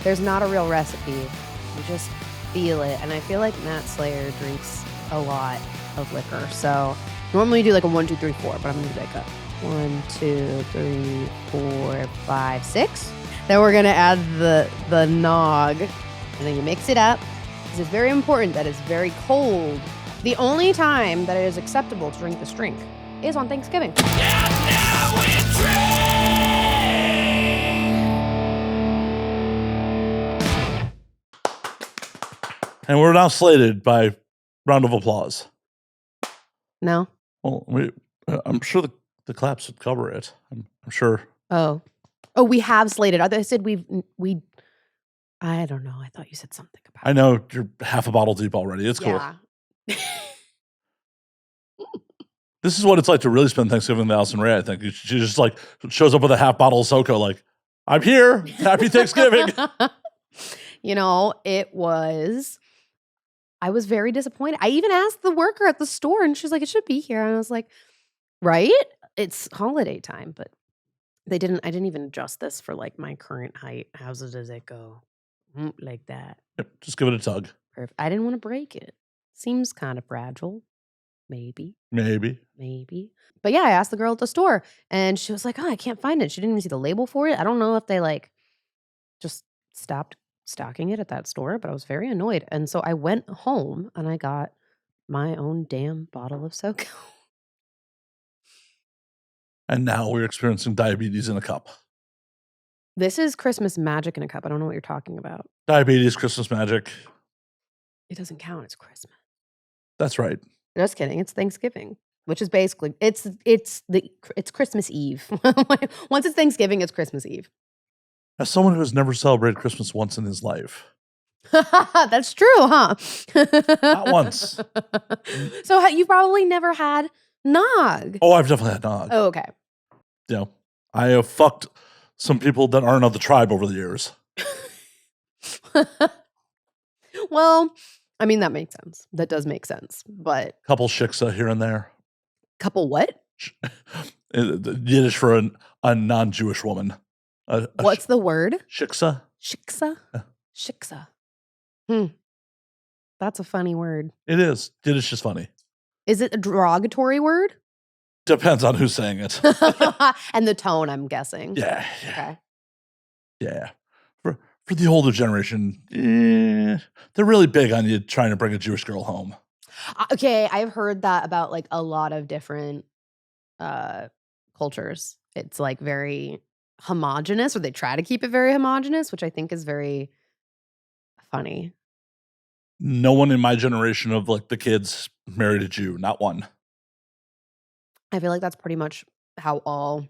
There's not a real recipe. You just feel it. And I feel like Matt Slayer drinks a lot of liquor. So normally you do like a 1, 2, 3, 4, but I'm going to do like a 1, 2, 3, 4, 5, 6. Then we're going to add the nog. And then you mix it up. Because it's very important that it's very cold. The only time that it is acceptable to drink this drink is on Thanksgiving. And we're now slated by round of applause. No? Well, I'm sure the claps would cover it. I'm sure. Oh, we have slated. I said we. I don't know. I thought you said something about I know you're half a bottle deep already. It's cool. Yeah. This is what it's like to really spend Thanksgiving with Alison Rey, I think. She just like shows up with a half bottle of SoCo like, I'm here. Happy Thanksgiving. I was very disappointed. I even asked the worker at the store and she's like, it should be here. And I was like, right? It's holiday time, but I didn't even adjust this for like my current height. How does it go? Like that. Yep, just give it a tug. Perfect. I didn't want to break it. Seems kind of fragile. Maybe. But yeah, I asked the girl at the store and she was like, oh, I can't find it. She didn't even see the label for it. I don't know if they like just stopped stocking it at that store, but I was very annoyed. And so I went home and I got my own damn bottle of SoCo. And now we're experiencing diabetes in a cup. This is Christmas magic in a cup. I don't know what you're talking about. Diabetes, Christmas magic. It doesn't count. It's Christmas. That's right. Just kidding. It's Thanksgiving, which is basically it's Christmas Eve. Once it's Thanksgiving, it's Christmas Eve. As someone who has never celebrated Christmas once in his life. That's true, huh? Not once. So you probably never had nog. Oh, I've definitely had nog. Oh, okay. Yeah. I have fucked some people that aren't of the tribe over the years. Well, I mean, that makes sense. That does make sense. But couple shiksa here and there. Couple what? Yiddish for a non-Jewish woman. What's the word? Shiksa. Shiksa? Shiksa. That's a funny word. It is. Yiddish is funny. Is it a derogatory word? Depends on who's saying it. And the tone, I'm guessing. Yeah. Okay. Yeah. For the older generation, they're really big on you trying to bring a Jewish girl home. Okay, I've heard that about like a lot of different cultures. It's like very homogenous, or they try to keep it very homogenous, which I think is very funny. No one in my generation of like the kids married a Jew, not one. I feel like that's pretty much how all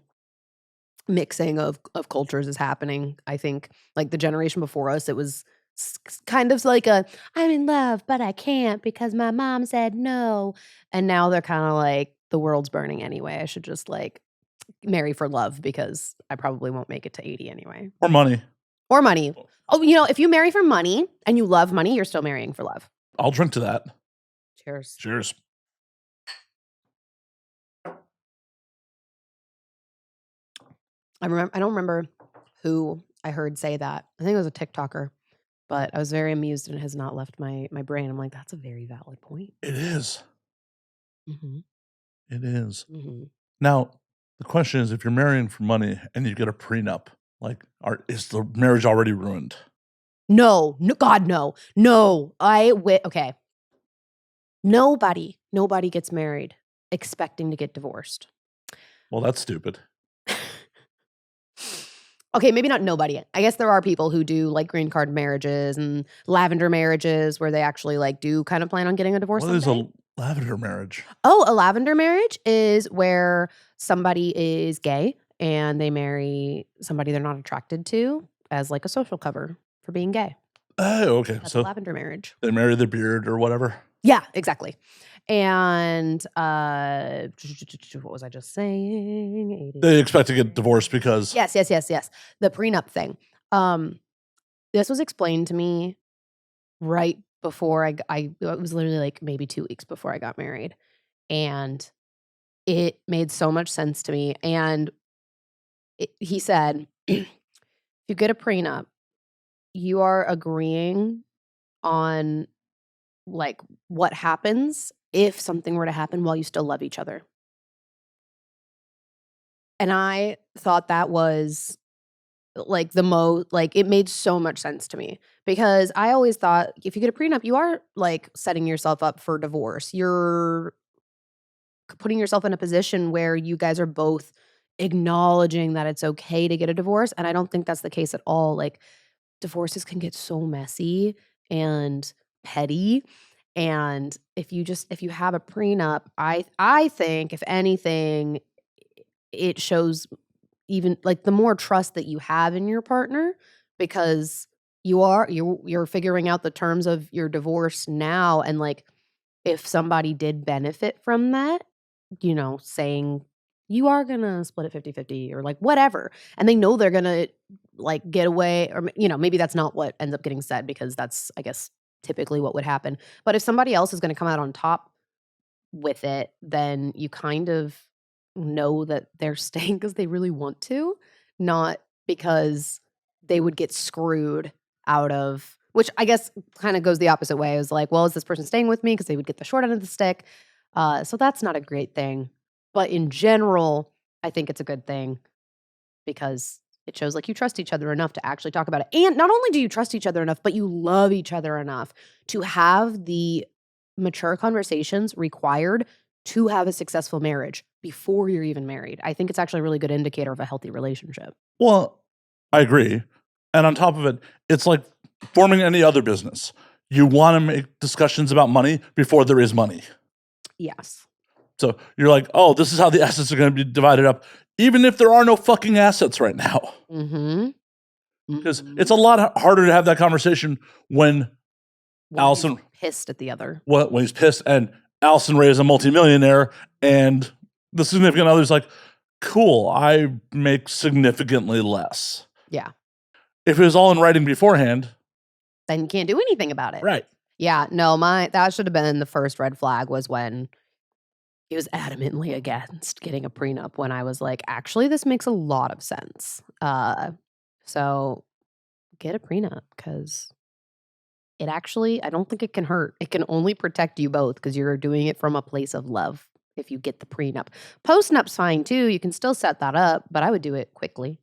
mixing of cultures is happening. I think like the generation before us, it was kind of like I'm in love, but I can't because my mom said no. And now they're kind of like, the world's burning anyway. I should just like marry for love because I probably won't make it to 80 anyway. Or money. Oh, if you marry for money and you love money, you're still marrying for love. I'll drink to that. Cheers. Cheers. I don't remember who I heard say that. I think it was a TikToker, but I was very amused and it has not left my brain. I'm like, that's a very valid point. It is. Mm-hmm. It is. Mm-hmm. Now, the question is, if you're marrying for money and you get a prenup, like, is the marriage already ruined? No, God, no. Okay. Nobody gets married expecting to get divorced. Well, that's stupid. Okay, maybe not nobody. I guess there are people who do like green card marriages and lavender marriages where they actually like do kind of plan on getting a divorce. What is a lavender marriage? Oh, a lavender marriage is where somebody is gay and they marry somebody they're not attracted to as like a social cover for being gay. Oh, okay. That's so a lavender marriage. They marry their beard or whatever. Yeah, exactly. And what was I just saying? They expect to get divorced because Yes. The prenup thing. This was explained to me right before it was literally like maybe 2 weeks before I got married. And it made so much sense to me. And he said, if you get a prenup, you are agreeing on like what happens if something were to happen while you still love each other. And I thought that was like it made so much sense to me, because I always thought if you get a prenup, you are like setting yourself up for divorce. You're putting yourself in a position where you guys are both acknowledging that it's okay to get a divorce. And I don't think that's the case at all. Like, divorces can get so messy and petty. And if you have a prenup, I think if anything, it shows even like the more trust that you have in your partner, because you're figuring out the terms of your divorce now. And like, if somebody did benefit from that, saying you are gonna split it 50-50 or like whatever, and they know they're gonna like get away, or maybe that's not what ends up getting said, because that's, I guess, typically what would happen. But if somebody else is gonna come out on top with it, then you kind of know that they're staying because they really want to, not because they would get screwed out of, which I guess kind of goes the opposite way. It was like, well, is this person staying with me because they would get the short end of the stick? So that's not a great thing. But in general, I think it's a good thing, because it shows like you trust each other enough to actually talk about it. And not only do you trust each other enough, but you love each other enough to have the mature conversations required to have a successful marriage before you're even married. I think it's actually a really good indicator of a healthy relationship. Well, I agree. And on top of it, it's like forming any other business. You want to make discussions about money before there is money. Yes. So you're like, oh, this is how the assets are going to be divided up, even if there are no fucking assets right now. Because it's a lot harder to have that conversation when Alison pissed at the other. When he's pissed, and Alison Rey is a multimillionaire, and the significant other's like, cool, I make significantly less. Yeah. If it was all in writing beforehand, then you can't do anything about it. Right. Yeah, no, that should have been the first red flag, was when he was adamantly against getting a prenup, when I was like, actually, this makes a lot of sense. So get a prenup, because it actually, I don't think it can hurt. It can only protect you both, because you're doing it from a place of love if you get the prenup. Postnup's fine too. You can still set that up, but I would do it quickly.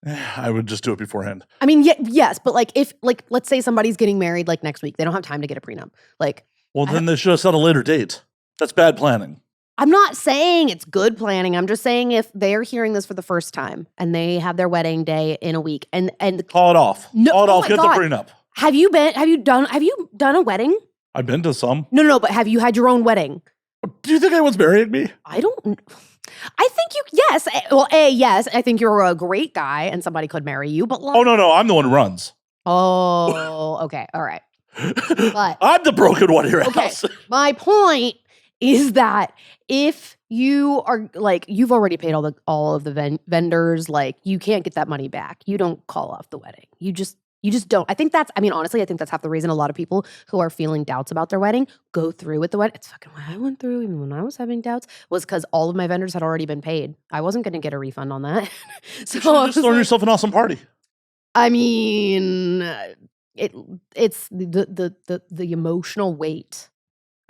I would just do it beforehand. I mean, yes, but like, if like, let's say somebody's getting married like next week, they don't have time to get a prenup. Like, well, then they should have set a later date. That's bad planning. I'm not saying it's good planning. I'm just saying if they're hearing this for the first time and they have their wedding day in a week, and call it off. No, call it off. Get the prenup. Have you done a wedding? I've been to some. No, but have you had your own wedding? Do you think anyone's marrying me? I think yes. Well, yes. I think you're a great guy and somebody could marry you, but like, oh, no. I'm the one who runs. Oh, okay. All right. But I'm the broken one here. Okay. My point is that if you are like, you've already paid all of the vendors, like you can't get that money back. You don't call off the wedding. You just don't. Honestly, I think that's half the reason a lot of people who are feeling doubts about their wedding go through with the wedding. It's fucking what I went through even when I was having doubts, was because all of my vendors had already been paid. I wasn't going to get a refund on that. So you just throw yourself an awesome party. I mean, it's the emotional weight.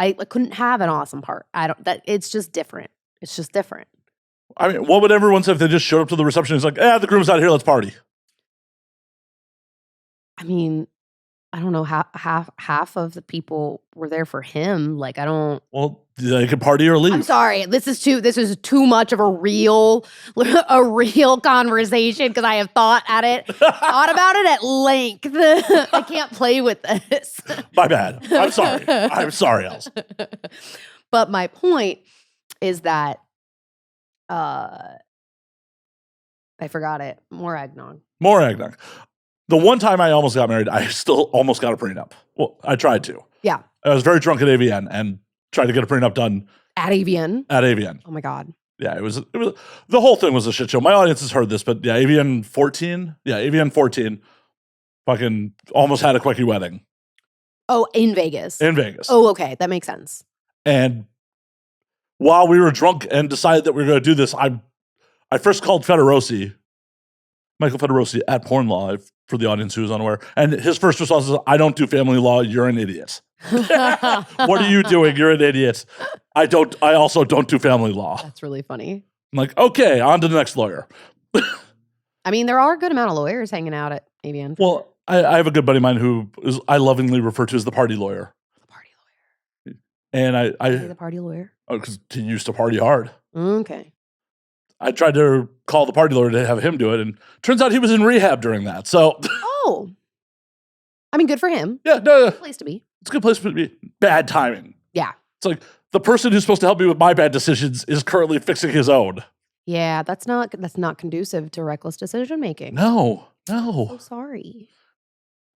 I couldn't have an awesome part. It's just different. It's just different. I mean, what would everyone say if they just showed up to the reception and was like, the groom's out here, let's party? I mean, I don't know, half of the people were there for him. Like, I don't. Well, they could party or leave. I'm sorry. This is too much of a real conversation, because I have thought about it at length. I can't play with this. My bad. I'm sorry. I'm sorry, Alison. But my point is that I forgot it. More eggnog. The one time I almost got married, I still almost got a prenup. Well, I tried to. Yeah. I was very drunk at AVN and tried to get a prenup done. At AVN? At AVN. Oh my God. Yeah, it was the whole thing was a shit show. My audience has heard this, but yeah, AVN 14. Yeah, AVN 14 fucking almost had a quickie wedding. Oh, in Vegas. Oh, okay. That makes sense. And while we were drunk and decided that we were going to do this, I first called Federosi Michael Federosi at Porn Law, for the audience who is unaware. And his first response is, I don't do family law. You're an idiot. What are you doing? You're an idiot. I also don't do family law. That's really funny. I'm like, okay, on to the next lawyer. I mean, there are a good amount of lawyers hanging out at ABN. Well, I have a good buddy of mine who I lovingly refer to as the party lawyer. The party lawyer. And the party lawyer? Oh, because he used to party hard. Okay. I tried to call the party lawyer to have him do it, and turns out he was in rehab during that. So, oh, I mean, good for him. Yeah, no, place to be. It's a good place to be. Bad timing. Yeah, it's like the person who's supposed to help me with my bad decisions is currently fixing his own. Yeah, that's not conducive to reckless decision making. No. So sorry.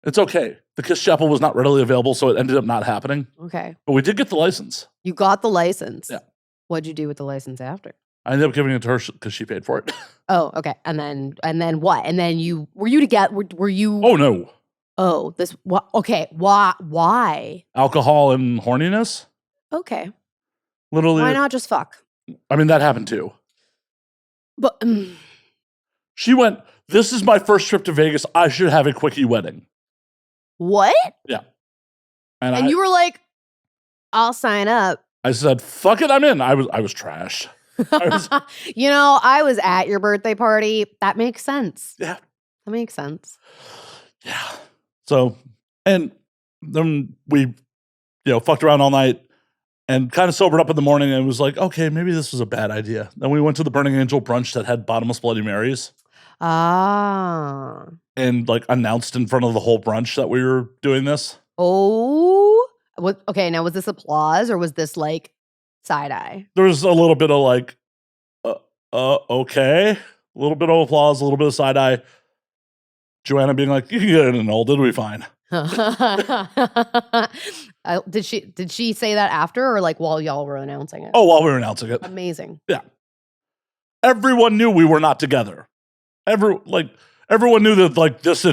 It's okay. The Kiss Chapel was not readily available, so it ended up not happening. Okay, but we did get the license. You got the license. Yeah. What'd you do with the license after? I ended up giving it to her because she paid for it. Oh, okay. And then what? And then were you together? Were you? Oh no. Oh, this what? Okay. Why? Alcohol and horniness. Okay. Literally. Why not just fuck? I mean, that happened too. But she went, this is my first trip to Vegas. I should have a quickie wedding. What? Yeah. And you were like, I'll sign up. I said, fuck it, I'm in. I was trashed. I was at your birthday party. That makes sense. Yeah. That makes sense. Yeah. So, and then we, fucked around all night and kind of sobered up in the morning and was like, okay, maybe this was a bad idea. Then we went to the Burning Angel brunch that had bottomless Bloody Marys. Ah. And announced in front of the whole brunch that we were doing this. Oh. Okay, now was this applause or was this side eye? There was a little bit of okay. A little bit of applause, a little bit of side eye. Joanna being like, you can get it annulled, it'll be fine. Did she say that after or while y'all were announcing it? Oh, while we were announcing it. Amazing. Yeah. Everyone knew we were not together. Everyone knew that this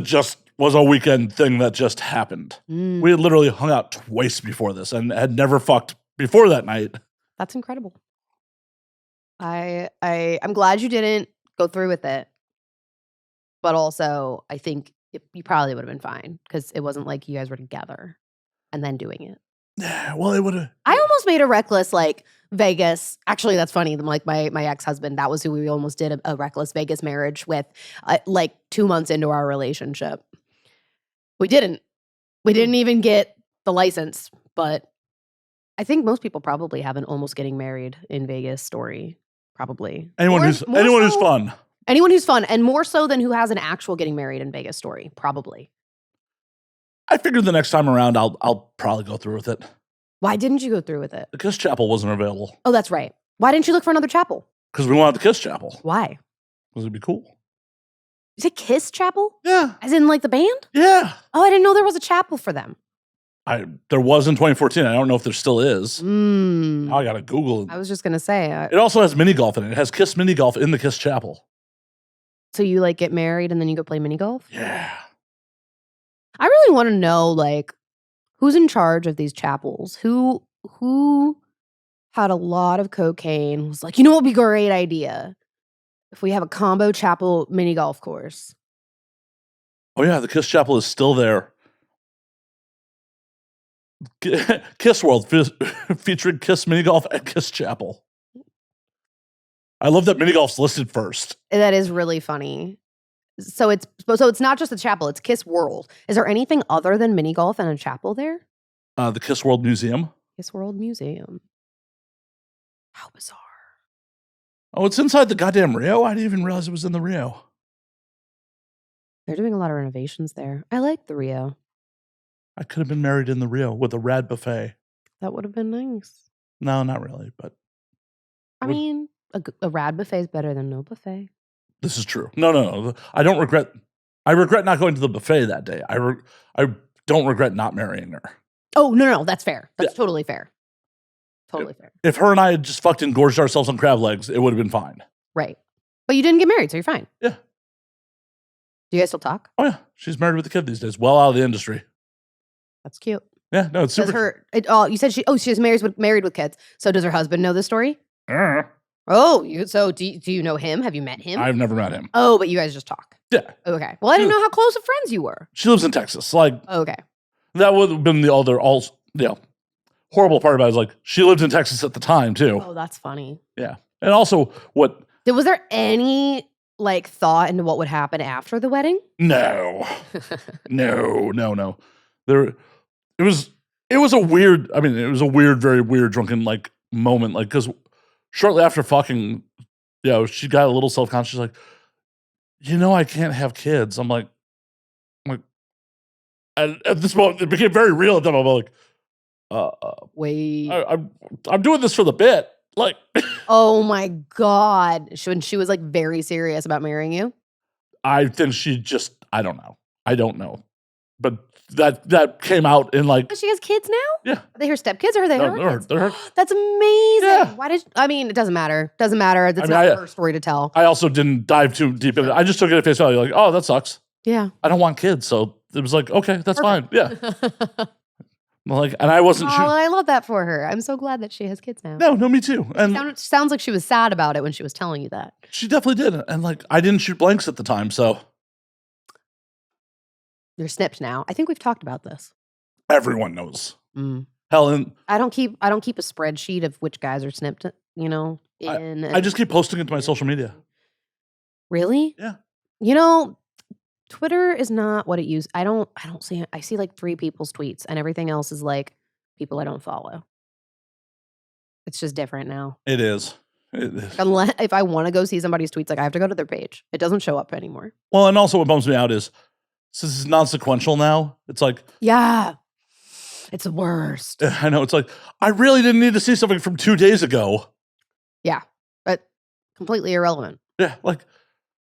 was a weekend thing that just happened. We had literally hung out twice before this and had never fucked before that night. That's incredible. I'm glad you didn't go through with it. But also, I think you probably would have been fine because it wasn't like you guys were together and then doing it. Yeah, well, it would have. I almost made a reckless Vegas. Actually, that's funny. My ex-husband, that was who we almost did a reckless Vegas marriage with 2 months into our relationship. We didn't even get the license, but I think most people probably have an almost getting married in Vegas story. Probably. Anyone who's fun. Anyone who's fun, and more so than who has an actual getting married in Vegas story, probably. I figured the next time around, I'll probably go through with it. Why didn't you go through with it? The Kiss Chapel wasn't available. Oh, that's right. Why didn't you look for another chapel? Because we wanted the Kiss Chapel. Why? Because it'd be cool. Is it Kiss Chapel? Yeah. As in the band? Yeah. Oh, I didn't know there was a chapel for them. There was in 2014. I don't know if there still is. Now I gotta Google it. I was just gonna say. It also has mini golf in it. It has Kiss mini golf in the Kiss Chapel. So you get married and then you go play mini golf? Yeah. I really want to know who's in charge of these chapels? Who had a lot of cocaine? Was what would be a great idea if we have a combo chapel mini golf course? Oh yeah, the Kiss Chapel is still there. Kiss World featuring Kiss mini golf and Kiss Chapel. I love that mini golf's listed first. That is really funny. So it's not just a chapel, it's Kiss World. Is there anything other than mini golf and a chapel there? The Kiss World Museum. Kiss World Museum. How bizarre. Oh, it's inside the goddamn Rio? I didn't even realize it was in the Rio. They're doing a lot of renovations there. I like the Rio. I could have been married in the Rio with a rad buffet. That would have been nice. No, not really, but... I mean, a rad buffet is better than no buffet. This is true. No. I don't regret... I regret not going to the buffet that day. I don't regret not marrying her. Oh, no. That's fair. That's totally fair. Totally fair. If her and I had just fucking gorged ourselves on crab legs, it would have been fine. Right. But you didn't get married, so you're fine. Yeah. Do you guys still talk? Oh, yeah. She's married with a kid these days. Well out of the industry. That's cute. Yeah, no, it's super. You said she's married with kids. So does her husband know this story? Oh, do you know him? Have you met him? I've never met him. Oh, but you guys just talk. Yeah. Okay. Well, I didn't know how close of friends you were. She lives in Texas. Like, okay. That would have been the other horrible part about it is like she lived in Texas at the time too. Oh, that's funny. Yeah. And also was there any like thought into what would happen after the wedding? No. No. It was a weird, very weird drunken like moment. Like, cause shortly after fucking, she got a little self-conscious, like, I can't have kids. I'm like, and at this moment, it became very real at that moment. I'm like, wait, I'm doing this for the bit. Like, oh my God. When she was like very serious about marrying you? I think I don't know. But that came out in like. But she has kids now? Yeah. Are they her stepkids or are they her kids? They're her. That's amazing. Yeah. It doesn't matter. That's not her story to tell. I also didn't dive too deep into it. I just took it at face value. Like, oh, that sucks. Yeah. I don't want kids. So it was like, okay, that's fine. Yeah. Like, and I wasn't sure. I love that for her. I'm so glad that she has kids now. No, me too. And sounds like she was sad about it when she was telling you that. She definitely did. And like, I didn't shoot blanks at the time, so. You're snipped now. I think we've talked about this. Everyone knows. Mm. Helen. I don't keep a spreadsheet of which guys are snipped, I just keep posting it to my social media. Really? Yeah. Twitter is not what it used. I don't see it. I see like 3 people's tweets and everything else is like people I don't follow. It's just different now. It is. Unless if I want to go see somebody's tweets, like I have to go to their page. It doesn't show up anymore. Well, and also what bums me out is since it's non-sequential now, it's like. Yeah. It's the worst. I know. It's like, I really didn't need to see something from 2 days ago. Yeah. But completely irrelevant. Yeah. Like,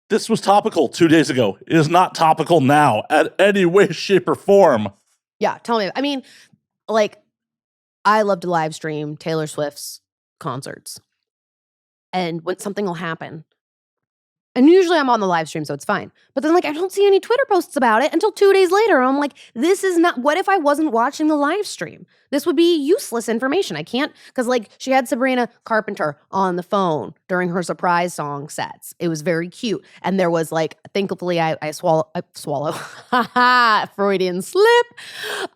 this was topical 2 days ago. It is not topical now at any way, shape, or form. Yeah. Tell me. I mean, like, I love to live stream Taylor Swift's concerts. And when something will happen, and usually I'm on the live stream, so it's fine. But then, like, I don't see any Twitter posts about it until 2 days later. I'm like, this is not, what if I wasn't watching the live stream? This would be useless information. I can't, because, like, she had Sabrina Carpenter on the phone during her surprise song sets. It was very cute. And there was, like, thankfully, I swallow. Freudian slip.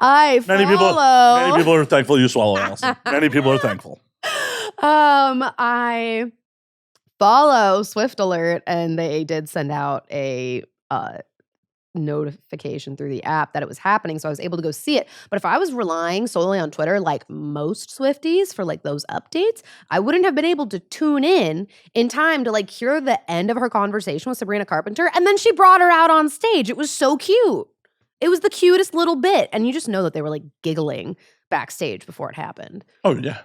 Many people are thankful you swallow, Alison. Many people are thankful. I follow Swift Alert, and they did send out a notification through the app that it was happening, so I was able to go see it. But if I was relying solely on Twitter, like most Swifties, for like those updates, I wouldn't have been able to tune in time to like hear the end of her conversation with Sabrina Carpenter, and then she brought her out on stage. It was so cute. It was the cutest little bit, and you just know that they were like giggling backstage before it happened. Oh, yeah.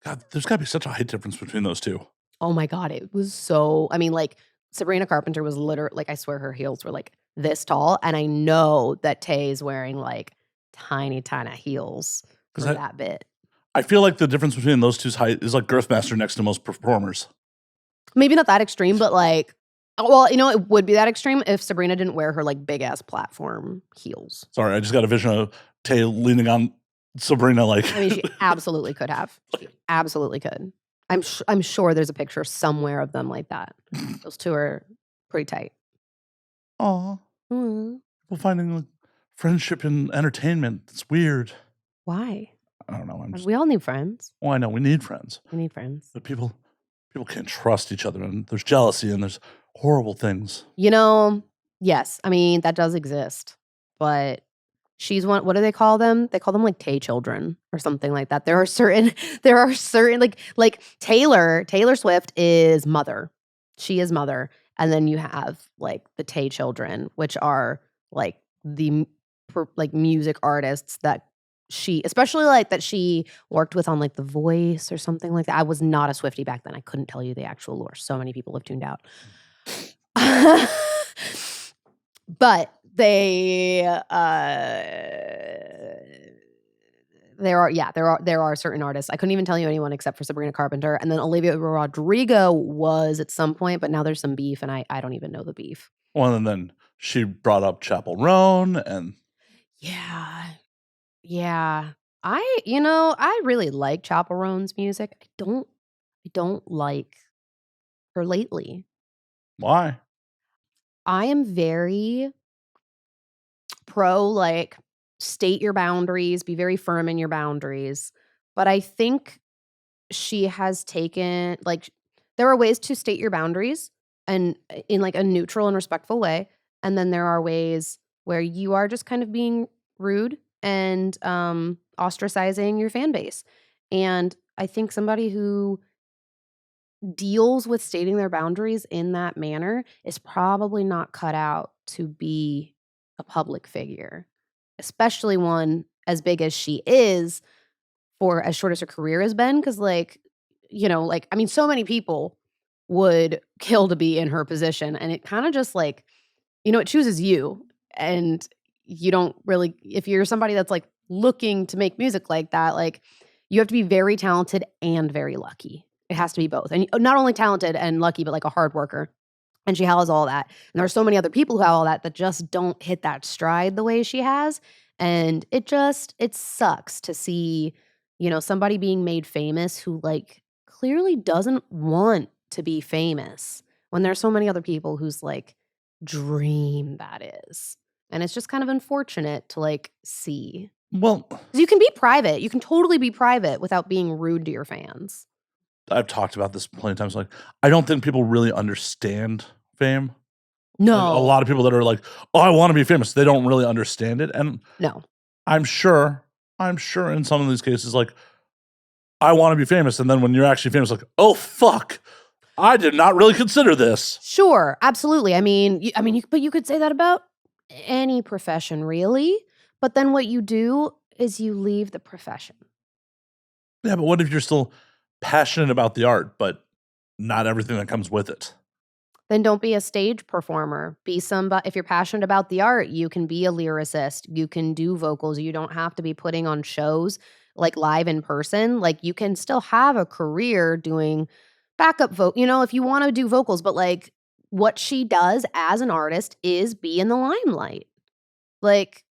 God, there's got to be such a height difference between those two. Oh my God, it was so, I mean, like, Sabrina Carpenter was literally, like, I swear her heels were, like, this tall, and I know that Tay is wearing, like, tiny heels for that bit. I feel like the difference between those two's height is, like, Girthmaster next to most performers. Maybe not that extreme, but, like, well, it would be that extreme if Sabrina didn't wear her, like, big-ass platform heels. Sorry, I just got a vision of Tay leaning on Sabrina, like. I mean, she absolutely could have. She absolutely could. I'm sure there's a picture somewhere of them like that. Those two are pretty tight. Aw. Mm. People finding like, friendship in entertainment. It's weird. Why? I don't know. We all need friends. Well, I know. We need friends. We need friends. But people can't trust each other, and there's jealousy, and there's horrible things. Yes. I mean, that does exist. But she's one, what do they call them? They call them like Tay children or something like that. There are certain like Taylor Swift is mother. She is mother. And then you have like the Tay children, which are like the like music artists that especially like that she worked with on like The Voice or something like that. I was not a Swiftie back then. I couldn't tell you the actual lore. So many people have tuned out. But there are certain artists. I couldn't even tell you anyone except for Sabrina Carpenter, and then Olivia Rodrigo was at some point, but now there's some beef, and I don't even know the beef. Well, and then she brought up Chapel Roan, and yeah. I really like Chapel Roan's music. I I don't like her lately. Why? I am very pro, like, state your boundaries, be very firm in your boundaries. But I think she has taken, like, there are ways to state your boundaries and in like a neutral and respectful way. And then there are ways where you are just kind of being rude and ostracizing your fan base. And I think somebody who deals with stating their boundaries in that manner is probably not cut out to be a public figure, especially one as big as she is for as short as her career has been. Cause, like, like, I mean, so many people would kill to be in her position. And it kind of just like, it chooses you. And you don't really, if you're somebody that's like looking to make music like that, like, you have to be very talented and very lucky. It has to be both. And not only talented and lucky, but like a hard worker. And she has all that. And there are so many other people who have all that that just don't hit that stride the way she has. And it sucks to see, somebody being made famous who like clearly doesn't want to be famous when there's so many other people whose like dream that is. And it's just kind of unfortunate to like see. Well, 'Cause you can be private. You can totally be private without being rude to your fans. I've talked about this plenty of times. Like, I don't think people really understand fame. No. Like, a lot of people that are like, "Oh, I want to be famous," they don't really understand it. And No. I'm sure in some of these cases, like, I want to be famous, and then when you're actually famous, like, oh fuck, I did not really consider this. Sure, absolutely. I mean, but you could say that about any profession, really. But then what you do is you leave the profession. Yeah, but what if you're still passionate about the art, but not everything that comes with it? Then don't be a stage performer. Be somebody. If you're passionate about the art, you can be a lyricist. You can do vocals. You don't have to be putting on shows like live in person. Like, you can still have a career doing backup if you want to do vocals, but like what she does as an artist is be in the limelight. Like,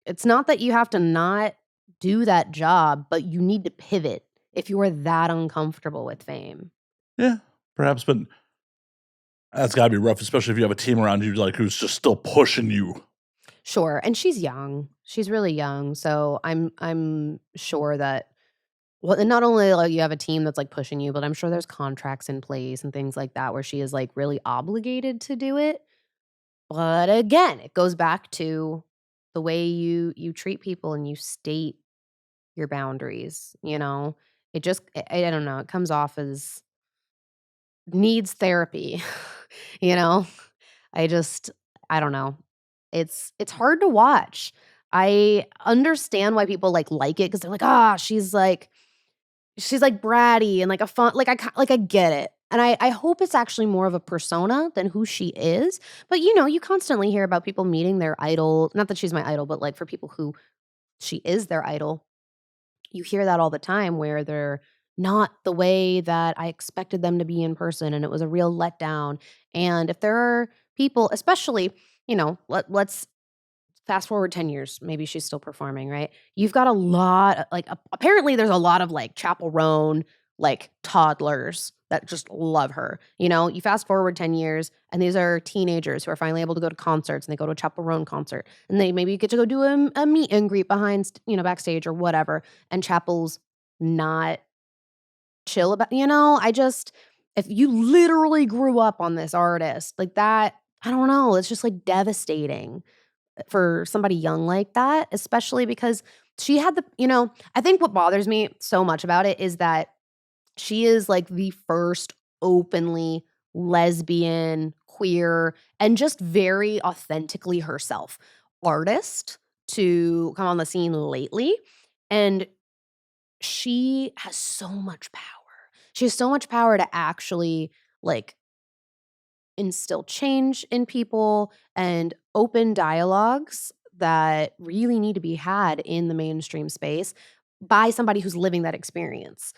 it's not that you have to not do that job, but you need to pivot if you are that uncomfortable with fame. Yeah, perhaps, but that's gotta be rough, especially if you have a team around you, like, who's just still pushing you. Sure, and she's young. She's really young, so I'm sure that, well, and not only like you have a team that's like pushing you, but I'm sure there's contracts in place and things like that where she is like really obligated to do it. But again, it goes back to the way you treat people and you state your boundaries, It just I don't know, it comes off as needs therapy, you know? I just I don't know. It's hard to watch. I understand why people like it because 'cause they're like, "Ah, she's like bratty and like a fun," like I get it. And I hope it's actually more of a persona than who she is. But, you constantly hear about people meeting their idol, not that she's my idol, but like for people who she is their idol. You hear that all the time where they're not the way that I expected them to be in person, and it was a real letdown. And if there are people, especially, let's fast forward 10 years, maybe she's still performing, right? You've got a lot, apparently there's a lot of like chaperone, like toddlers that just love her. You fast forward 10 years, and these are teenagers who are finally able to go to concerts, and they go to a chaperone concert, and they maybe get to go do a meet and greet behind, backstage or whatever. And Chapel's not chill about, if you literally grew up on this artist like that, I don't know, it's just like devastating for somebody young like that, especially because she had I think what bothers me so much about it is that she is like the first openly lesbian, queer, and just very authentically herself artist to come on the scene lately. And she has so much power. She has so much power to actually like instill change in people and open dialogues that really need to be had in the mainstream space by somebody who's living that experience.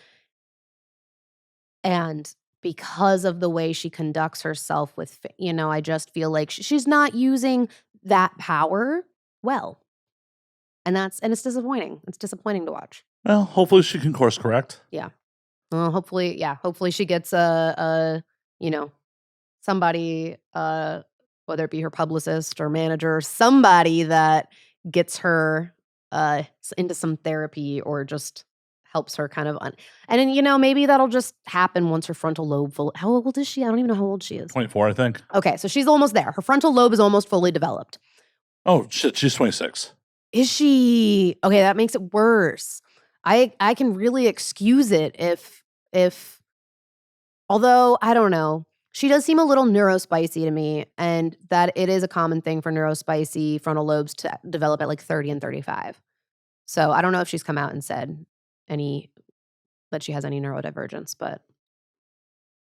And because of the way she conducts herself with, I just feel like she's not using that power well. And it's disappointing. It's disappointing to watch. Well, hopefully she can course correct. Yeah. Well, hopefully she gets a somebody, whether it be her publicist or manager, somebody that gets her into some therapy or just helps her kind of and then maybe that'll just happen once her frontal lobe how old is she? I don't even know how old she is. 24, I think. Okay, so she's almost there. Her frontal lobe is almost fully developed. Oh shit, she's 26. Is she? Okay, that makes it worse. I can really excuse it if although I don't know. She does seem a little neurospicy to me, and that it is a common thing for neurospicy frontal lobes to develop at like 30 and 35. So I don't know if she's come out and said that she has any neurodivergence, but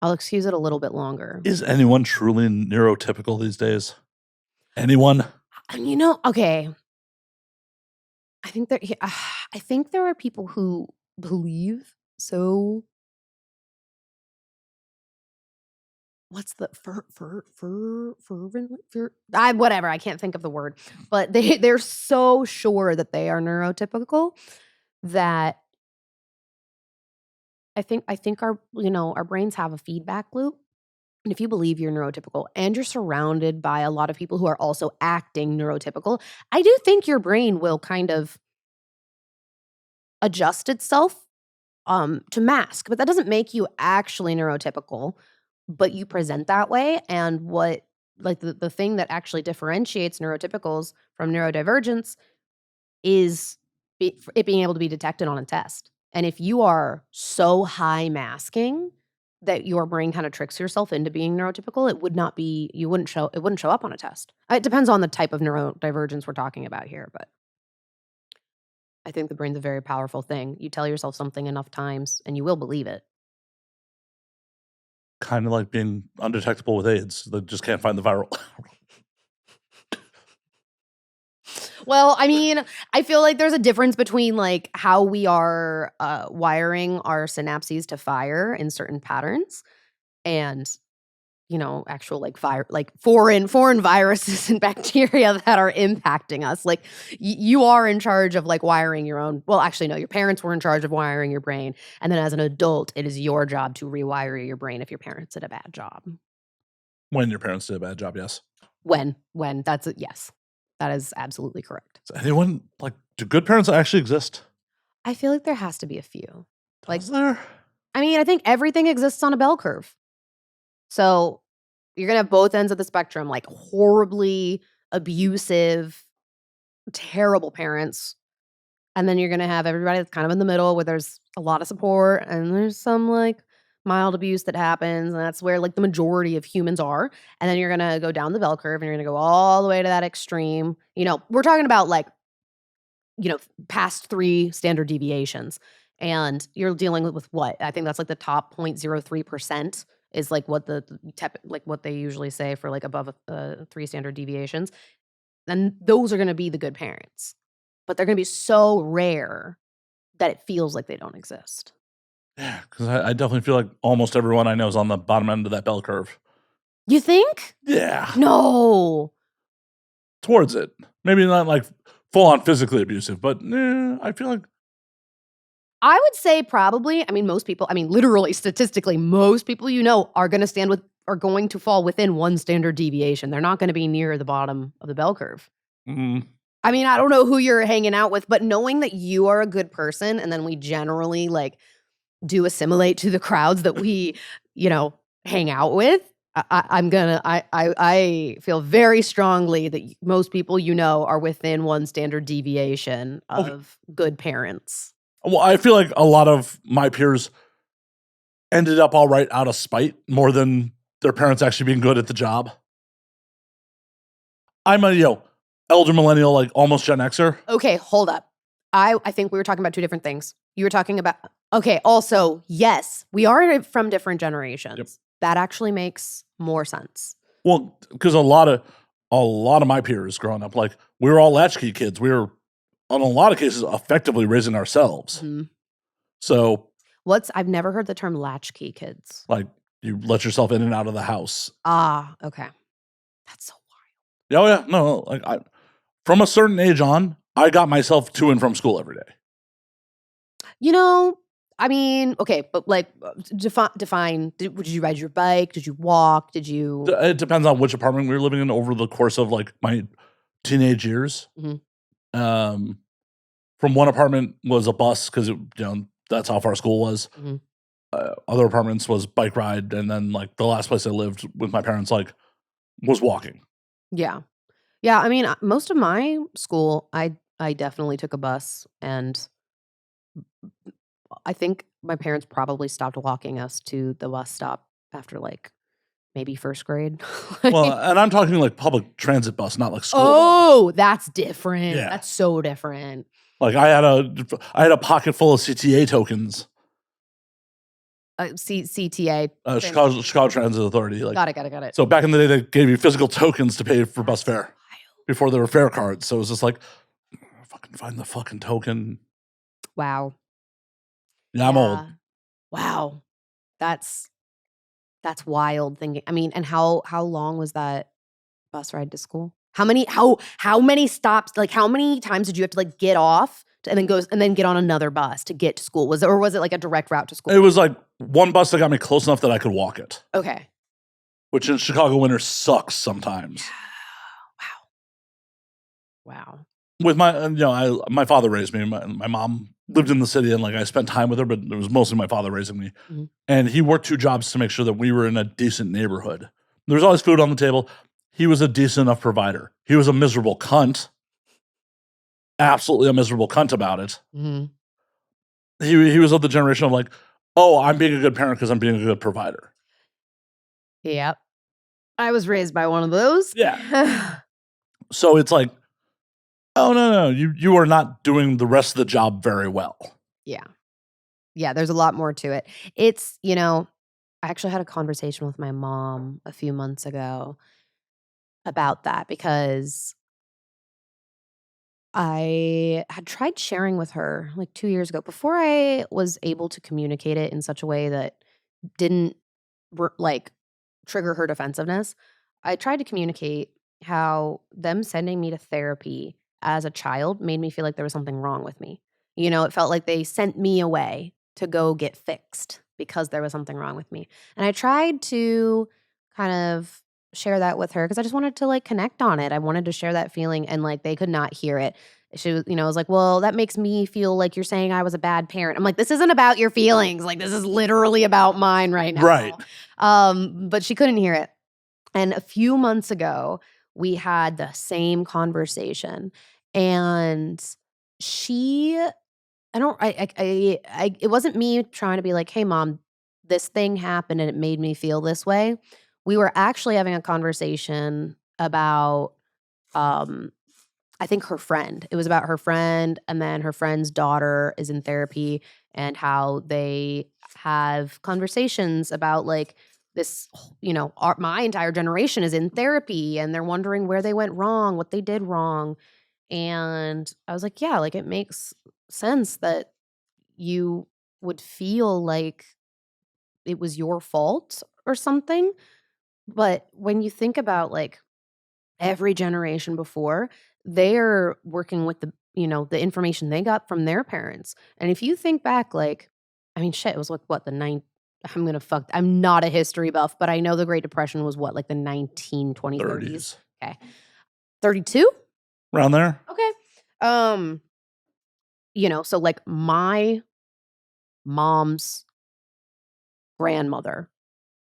I'll excuse it a little bit longer. Is anyone truly neurotypical these days? Anyone? Okay. I think there are people who believe so. What's the whatever, I can't think of the word, but they're so sure that they are neurotypical that I think our brains have a feedback loop. And if you believe you're neurotypical and you're surrounded by a lot of people who are also acting neurotypical, I do think your brain will kind of adjust itself to mask, but that doesn't make you actually neurotypical, but you present that way. And what the thing that actually differentiates neurotypicals from neurodivergence is it being able to be detected on a test. And if you are so high masking that your brain kind of tricks yourself into being neurotypical, it wouldn't show up on a test. It depends on the type of neurodivergence we're talking about here, but I think the brain's a very powerful thing. You tell yourself something enough times and you will believe it. Kind of like being undetectable with AIDS. They just can't find the viral. Well, I mean, I feel like there's a difference between like how we are wiring our synapses to fire in certain patterns and actual like foreign viruses and bacteria that are impacting us. Like you are in charge of like wiring your own. Well, actually, no, your parents were in charge of wiring your brain. And then as an adult, it is your job to rewire your brain if your parents did a bad job. When your parents did a bad job, yes. When that's it. Yes, that is absolutely correct. Does anyone do good parents actually exist? I feel like there has to be a few. Is there? I mean, I think everything exists on a bell curve. So you're going to have both ends of the spectrum, like horribly abusive, terrible parents. And then you're going to have everybody that's kind of in the middle where there's a lot of support and there's some like mild abuse that happens. And that's where like the majority of humans are. And then you're going to go down the bell curve and you're going to go all the way to that extreme. We're talking about like, past 3 standard deviations. And you're dealing with what? I think that's like the top 0.03% is like what what they usually say for like above 3 standard deviations. And those are going to be the good parents. But they're going to be so rare that it feels like they don't exist. Yeah, because I definitely feel like almost everyone I know is on the bottom end of that bell curve. You think? Yeah. No. Towards it. Maybe not like full on physically abusive, but I feel like I would say probably, most people, literally statistically, most people are going to fall within 1 standard deviation. They're not going to be near the bottom of the bell curve. Mm-hmm. I don't know who you're hanging out with, but knowing that you are a good person and then we generally like do assimilate to the crowds that we, hang out with, I feel very strongly that most people are within 1 standard deviation of good parents. Well, I feel like a lot of my peers ended up all right out of spite more than their parents actually being good at the job. I'm a, elder millennial, like almost Gen Xer. Okay, hold up. I think we were talking about 2 different things. You were talking about, okay, also, yes, we are from different generations. Yep. That actually makes more sense. Well, because a lot of my peers growing up, like we were all latchkey kids. We were, in a lot of cases, effectively raising ourselves. Mm-hmm. So I've never heard the term latchkey kids. Like you let yourself in and out of the house. Ah, okay. That's so wild. Oh yeah, no, from a certain age on, I got myself to and from school every day. I mean, okay, but like define. Did you ride your bike? Did you walk? Did you? It depends on which apartment we were living in over the course of like my teenage years. Mhm. From one apartment was a bus because that's how far school was. Mhm. Other apartments was bike ride, and then like the last place I lived with my parents like was walking. Yeah. Yeah, I mean, most of my school, I definitely took a bus, and I think my parents probably stopped walking us to the bus stop after, like, maybe 1st grade. Well, and I'm talking like public transit bus, not like school bus. Oh, that's different. Yeah. That's so different. Like I had a pocket full of CTA tokens. CTA. Chicago Transit Authority. Like, Got it. so back in the day, they gave you physical tokens to pay for bus fare before there were fare cards. So it was just like, fucking find the fucking token. Wow. Yeah, I'm old. Wow. That's wild thinking. I mean, and how long was that bus ride to school? How many stops, like how many times did you have to like get off and then get on another bus to get to school? Was it like a direct route to school? It was like one bus that got me close enough that I could walk it. Okay. Which in Chicago winter sucks sometimes. Wow. With my father raised me. My mom lived in the city, and like I spent time with her, but it was mostly my father raising me. Mhm. And he worked 2 jobs to make sure that we were in a decent neighborhood. There was always food on the table. He was a decent enough provider. He was a miserable cunt. Absolutely a miserable cunt about it. Mhm. He was of the generation of like, oh, I'm being a good parent because I'm being a good provider. Yep. I was raised by one of those. Yeah. So it's like, oh no, you are not doing the rest of the job very well. Yeah. Yeah, there's a lot more to it. It's, I actually had a conversation with my mom a few months ago about that because I had tried sharing with her like 2 years ago before I was able to communicate it in such a way that didn't like trigger her defensiveness. I tried to communicate how them sending me to therapy as a child made me feel like there was something wrong with me. It felt like they sent me away to go get fixed because there was something wrong with me. And I tried to kind of share that with her because I just wanted to like connect on it. I wanted to share that feeling, and like they could not hear it. She was, was like, well, that makes me feel like you're saying I was a bad parent. I'm like, this isn't about your feelings. Like, this is literally about mine right now. Right. But she couldn't hear it. And a few months ago, we had the same conversation, and it wasn't me trying to be like, hey, mom, this thing happened and it made me feel this way. We were actually having a conversation about, I think her friend. It was about her friend, and then her friend's daughter is in therapy, and how they have conversations about like this, my entire generation is in therapy and they're wondering where they went wrong, what they did wrong. And I was like, yeah, like it makes sense that you would feel like it was your fault or something. But when you think about like every generation before, they're working with the information they got from their parents. And if you think back, like, I mean, shit, it was like what I'm not a history buff, but I know the Great Depression was what, like the 1920s, 30s. Okay. 32? Around there. Okay. So like my mom's grandmother,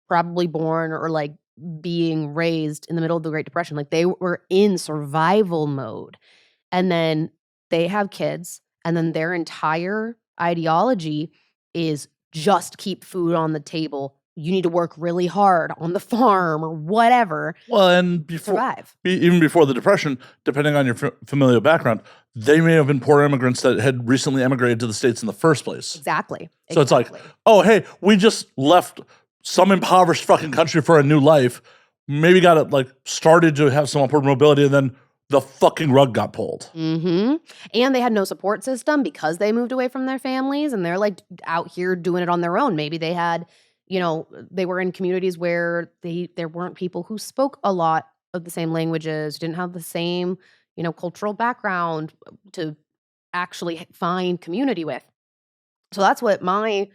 probably born or like being raised in the middle of the Great Depression, like they were in survival mode. And then they have kids, and then their entire ideology is just keep food on the table. You need to work really hard on the farm or whatever. Well, and even before the Depression, depending on your familial background, they may have been poor immigrants that had recently emigrated to the States in the first place. Exactly. So it's like, oh, hey, we just left some impoverished fucking country for a new life. Maybe got it like started to have some upward mobility, and then the fucking rug got pulled. Mm-hmm. And they had no support system because they moved away from their families, and they're like out here doing it on their own. Maybe they had, they were in communities where there weren't people who spoke a lot of the same languages, didn't have the same, cultural background to actually find community with. So that's what my,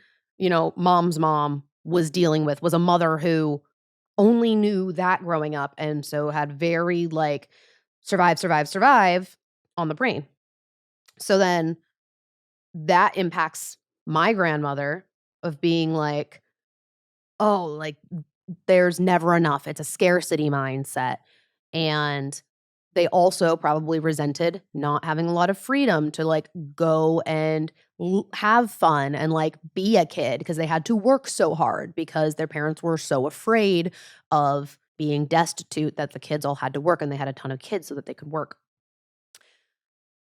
mom's mom was dealing with, was a mother who only knew that growing up, and so had very like survive on the brain. So then that impacts my grandmother of being like, oh, like there's never enough. It's a scarcity mindset. And they also probably resented not having a lot of freedom to like go and have fun and like be a kid, because they had to work so hard because their parents were so afraid of being destitute that the kids all had to work, and they had a ton of kids so that they could work.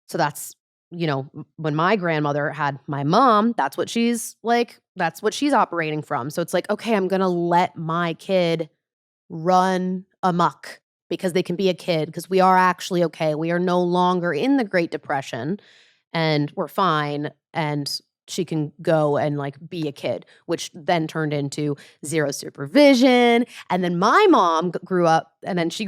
So that's, when my grandmother had my mom, that's what she's operating from. So it's like, okay, I'm going to let my kid run amok because they can be a kid, because we are actually okay. We are no longer in the Great Depression and we're fine. And she can go and like be a kid, which then turned into zero supervision. And then my mom grew up, and then she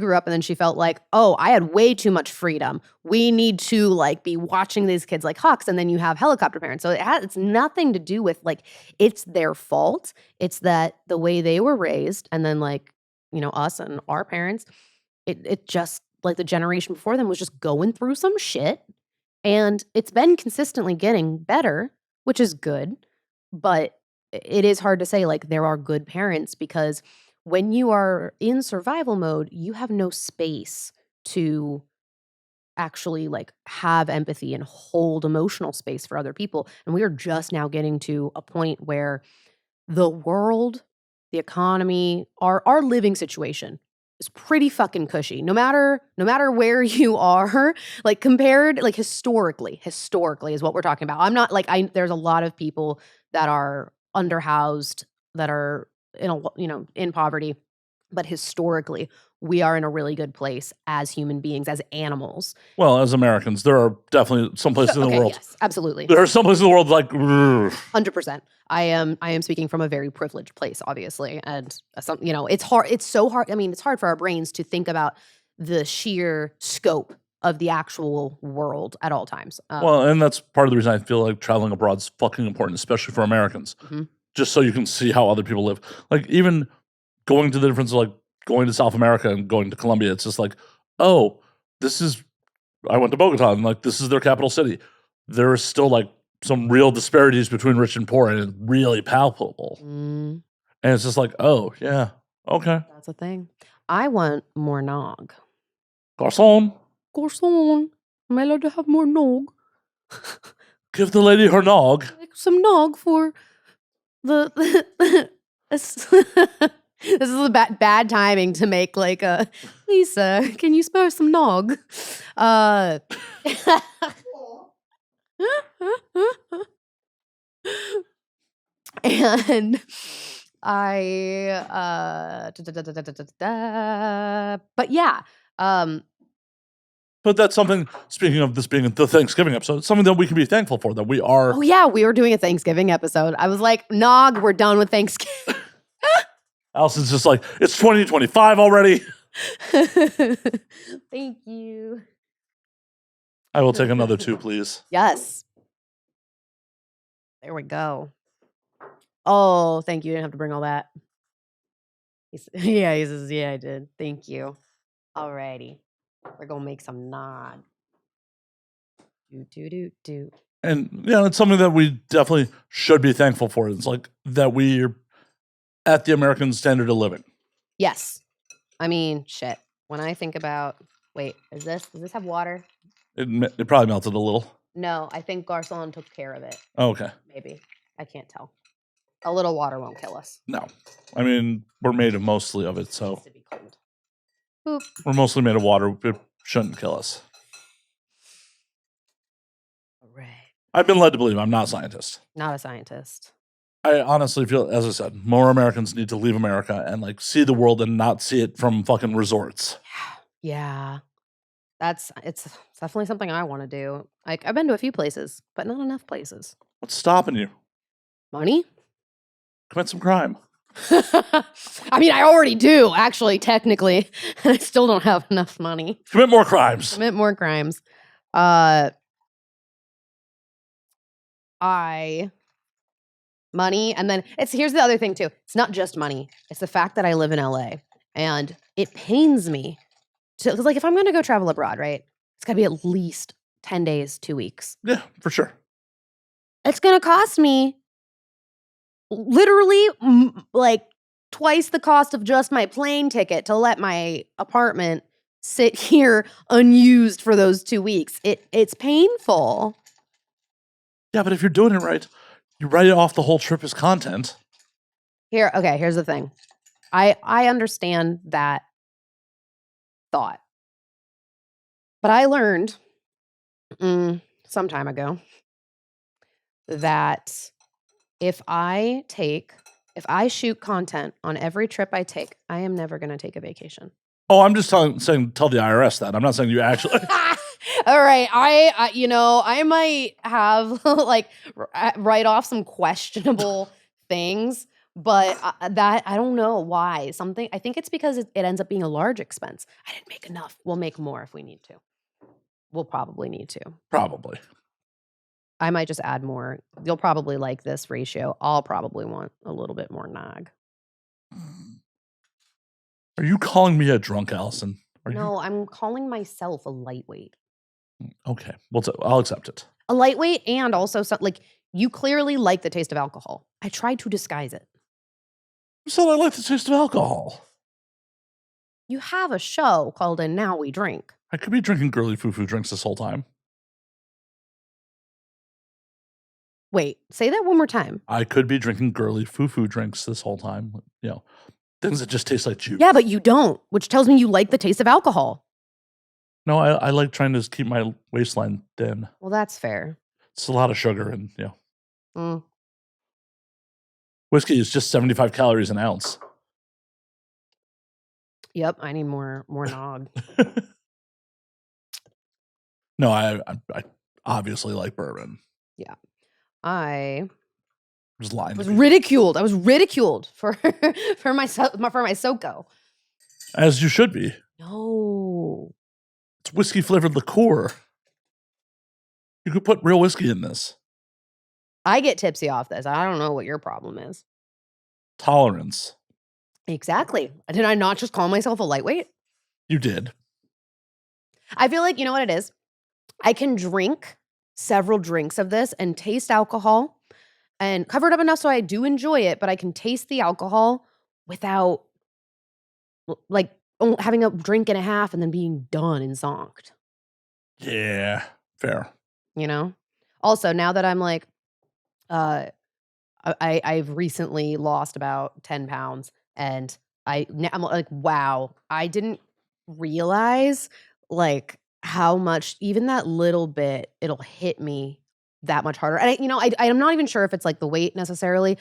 felt like, oh, I had way too much freedom. We need to like be watching these kids like hawks. And then you have helicopter parents. So it's nothing to do with like, it's their fault. It's that the way they were raised, and then like, us and our parents, it just like the generation before them was just going through some shit. And it's been consistently getting better, which is good. But it is hard to say like there are good parents, because when you are in survival mode, you have no space to actually like have empathy and hold emotional space for other people. And we are just now getting to a point where the world, the economy, our living situation is pretty fucking cushy. No matter where you are, like compared, like historically is what we're talking about. I'm not like, there's a lot of people that are underhoused, that are in poverty, but historically we are in a really good place as human beings, as animals. Well, as Americans, there are definitely some places in the world. Yes, absolutely. There are some places in the world like 100%. I am speaking from a very privileged place, obviously, and it's hard. It's so hard. I mean, it's hard for our brains to think about the sheer scope of the actual world at all times. Well, and that's part of the reason I feel like traveling abroad is fucking important, especially for Americans, just so you can see how other people live. Like even going to the difference of like going to South America and going to Colombia, it's just like, oh, I went to Bogota and like this is their capital city. There is still like some real disparities between rich and poor, and it's really palpable. And it's just like, oh yeah, okay. That's a thing. I want more nog. Garçon. Am I allowed to have more nog? Give the lady her nog. Some nog for the This is a bad timing to make like a, Lisa, can you spare some nog? And but yeah. But that's something, speaking of this being the Thanksgiving episode, it's something that we can be thankful for, that we are. Oh yeah, we were doing a Thanksgiving episode. I was like, nog, we're done with Thanksgiving. Alison's just like, it's 2025 already. Thank you. I will take another 2, please. Yes. There we go. Oh, thank you. You didn't have to bring all that. He says, yeah, I did. Thank you. Alrighty. We're going to make some nog. Do. And yeah, it's something that we definitely should be thankful for. It's like that we're at the American standard of living. Yes. I mean, shit. When I think about, wait, does this have water? It probably melted a little. No, I think Garcon took care of it. Oh, okay. Maybe. I can't tell. A little water won't kill us. No. I mean, we're made mostly of it, so. It needs to be cold. Boop. We're mostly made of water. It shouldn't kill us. All right. I've been led to believe I'm not a scientist. Not a scientist. I honestly feel, as I said, more Americans need to leave America and like see the world and not see it from fucking resorts. Yeah. It's definitely something I want to do. Like, I've been to a few places, but not enough places. What's stopping you? Money? Commit some crime. I mean, I already do, actually, technically. And I still don't have enough money. Commit more crimes. Commit more crimes. money. And then here's the other thing too. It's not just money. It's the fact that I live in LA and it pains me because like if I'm going to go travel abroad, right? It's got to be at least 10 days, 2 weeks. Yeah, for sure. It's going to cost me literally like twice the cost of just my plane ticket to let my apartment sit here unused for those 2 weeks. It's painful. Yeah, but if you're doing it right, you write it off the whole trip as content. Here's the thing. I understand that thought. But I learned some time ago that if I shoot content on every trip I take, I am never going to take a vacation. Oh, I'm just saying tell the IRS that. I'm not saying you actually. All right. I might have like write off some questionable things, but that I don't know why. I think it's because it ends up being a large expense. I didn't make enough. We'll make more if we need to. We'll probably need to. Probably. I might just add more. You'll probably like this ratio. I'll probably want a little bit more nog. Are you calling me a drunk, Allison? No, I'm calling myself a lightweight. Okay. Well, I'll accept it. A lightweight and also like you clearly like the taste of alcohol. I tried to disguise it. So I like the taste of alcohol. You have a show called And Now We Drink. I could be drinking girly foo-foo drinks this whole time. Wait, say that one more time. I could be drinking girly foo-foo drinks this whole time. You know, things that just taste like juice. Yeah, but you don't, which tells me you like the taste of alcohol. No, I like trying to keep my waistline thin. Well, that's fair. It's a lot of sugar and, whiskey is just 75 calories an ounce. Yep, I need more nog. No, I obviously like bourbon. Yeah. I was lying. Was ridiculed. I was ridiculed for my SoCo. As you should be. No. It's whiskey flavored liqueur. You could put real whiskey in this. I get tipsy off this. I don't know what your problem is. Tolerance. Exactly. Did I not just call myself a lightweight? You did. I feel like, you know what it is? I can drink several drinks of this and taste alcohol and cover it up enough so I do enjoy it, but I can taste the alcohol without like having a drink and a half and then being done and zonked. Yeah, fair. You know? Also, now that I'm like, I've recently lost about 10 pounds and I'm like, wow, I didn't realize like how much, even that little bit, it'll hit me that much harder. And I'm not even sure if it's like the weight necessarily.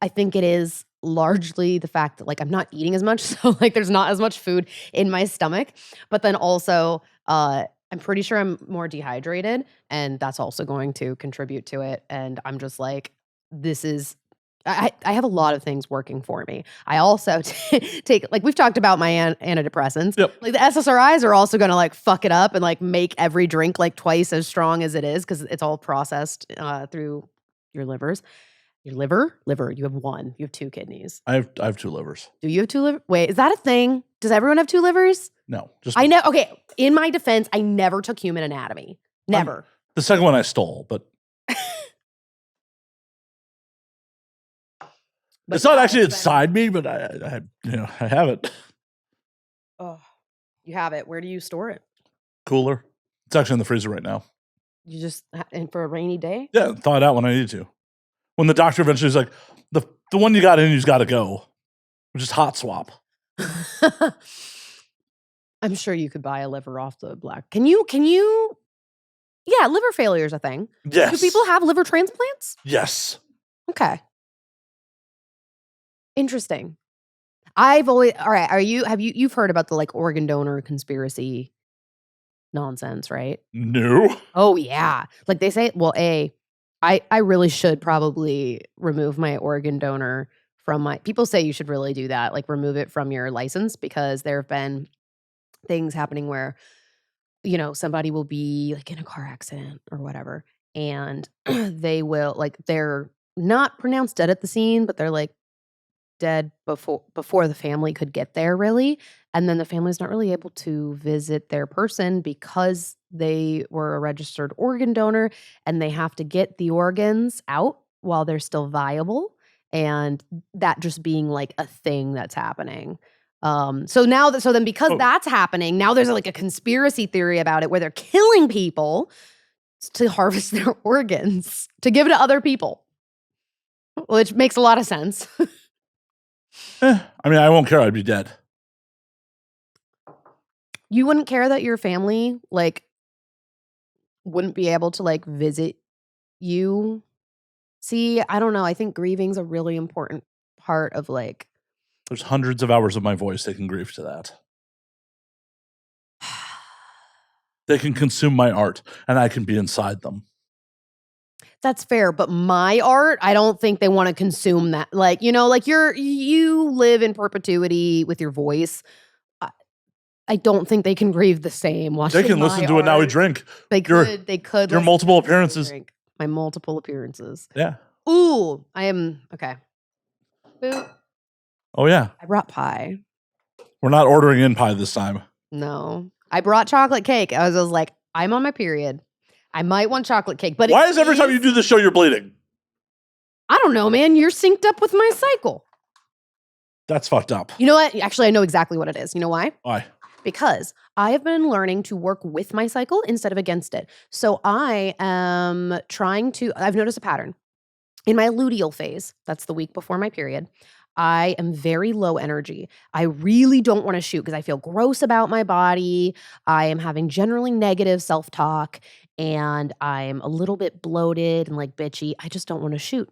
I think it is largely the fact that like I'm not eating as much. So like there's not as much food in my stomach. But then also I'm pretty sure I'm more dehydrated and that's also going to contribute to it. And I'm just like, I have a lot of things working for me. I also take, like we've talked about my antidepressants. Yep. Like the SSRIs are also going to like fuck it up and like make every drink like twice as strong as it is because it's all processed through your livers. Your liver. You have one. You have two kidneys. I have two livers. Do you have two livers? Wait, is that a thing? Does everyone have two livers? No, just I know. Okay, in my defense, I never took human anatomy. Never. The second one I stole, but. It's not actually inside me, but I have it. Oh, you have it. Where do you store it? Cooler. It's actually in the freezer right now. You just and for a rainy day? Yeah, thaw it out when I need to. When the doctor eventually is like, the one you got in, you's got to go. Which is hot swap. I'm sure you could buy a liver off the black. Can you? Yeah, liver failure is a thing. Yes. Do people have liver transplants? Yes. Okay. Interesting. You've heard about the like organ donor conspiracy nonsense, right? No. Oh yeah. Like they say, well, I really should probably remove my organ donor from people say you should really do that, like remove it from your license because there have been things happening where, somebody will be like in a car accident or whatever. And they will like their not pronounced dead at the scene, but they're like dead before the family could get there, really. And then the family's not really able to visit their person because they were a registered organ donor and they have to get the organs out while they're still viable. And that just being like a thing that's happening. So then because that's happening, now there's like a conspiracy theory about it where they're killing people to harvest their organs to give to other people, which makes a lot of sense. I mean, I won't care. I'd be dead. You wouldn't care that your family, like, wouldn't be able to, like, visit you? See, I don't know. I think grieving's a really important part of, like There's hundreds of hours of my voice they can grieve to that. They can consume my art, and I can be inside them. That's fair, but my art, I don't think they wanna consume that. Like, you know, like, you live in perpetuity with your voice. I don't think they can grieve the same watching They can listen to it now we drink. They could Your listen multiple to it now we appearances. drink. My multiple appearances. Yeah. Ooh, I am okay. Boo. Oh, yeah. I brought pie. We're not ordering in pie this time. No. I brought chocolate cake. I was like, I'm on my period. I might want chocolate cake, but why is every time you do this show you're bleeding? I don't know, man. You're synced up with my cycle. That's fucked up. You know what? Actually, I know exactly what it is. You know why? Why? Because I have been learning to work with my cycle instead of against it. So I am I've noticed a pattern. In my luteal phase, that's the week before my period, I am very low energy. I really don't want to shoot because I feel gross about my body. I am having generally negative self-talk and I'm a little bit bloated and like bitchy. I just don't want to shoot.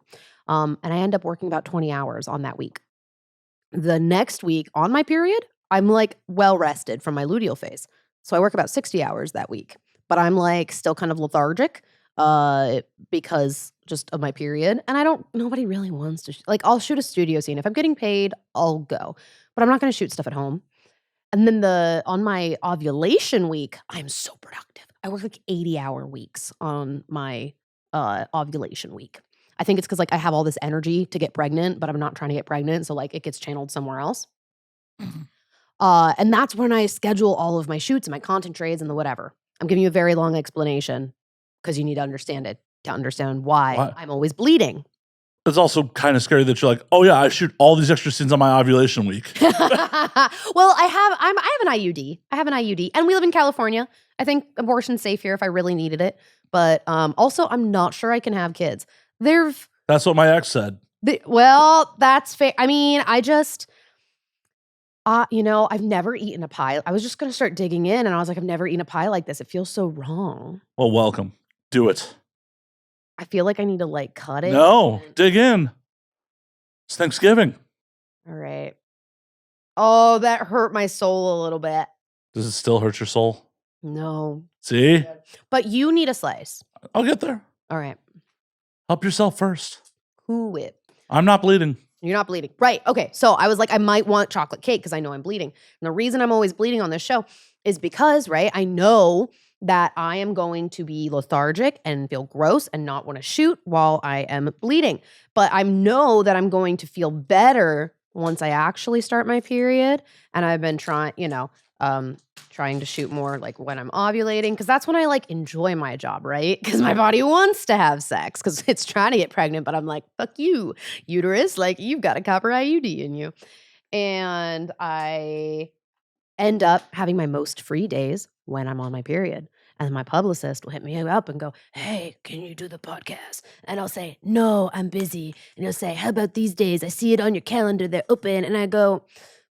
And I end up working about 20 hours on that week. The next week on my period, I'm like well rested from my luteal phase. So I work about 60 hours that week, but I'm like still kind of lethargic because just of my period. And nobody really wants to, like, I'll shoot a studio scene. If I'm getting paid, I'll go, but I'm not going to shoot stuff at home. And then on my ovulation week, I'm so productive. I work like 80-hour weeks on my ovulation week. I think it's because like I have all this energy to get pregnant, but I'm not trying to get pregnant. So like it gets channeled somewhere else. And that's when I schedule all of my shoots and my content trades and the whatever. I'm giving you a very long explanation because you need to understand it to understand why I'm always bleeding. It's also kind of scary that you're like, oh yeah, I shoot all these extra scenes on my ovulation week. Well, I have an IUD. I have an IUD, and we live in California. I think abortion's safe here if I really needed it. But also, I'm not sure I can have kids. That's what my ex said. Well, that's fair. I mean, I've never eaten a pie. I was just going to start digging in, and I was like, I've never eaten a pie like this. It feels so wrong. Well, welcome. Do it. I feel like I need to like cut it. No, dig in. It's Thanksgiving. All right. Oh, that hurt my soul a little bit. Does it still hurt your soul? No. See? But you need a slice. I'll get there. All right. Help yourself first. Cool Whip. I'm not bleeding. You're not bleeding. Right. Okay. So I was like, I might want chocolate cake because I know I'm bleeding. And the reason I'm always bleeding on this show is because, right, I know that I am going to be lethargic and feel gross and not want to shoot while I am bleeding. But I know that I'm going to feel better once I actually start my period. And I've been trying to shoot more like when I'm ovulating because that's when I like enjoy my job, right? Because my body wants to have sex because it's trying to get pregnant, but I'm like, fuck you, uterus, like you've got a copper IUD in you. And I end up having my most free days when I'm on my period. And my publicist will hit me up and go, hey, can you do the podcast? And I'll say, no, I'm busy. And he'll say, how about these days? I see it on your calendar. They're open. And I go,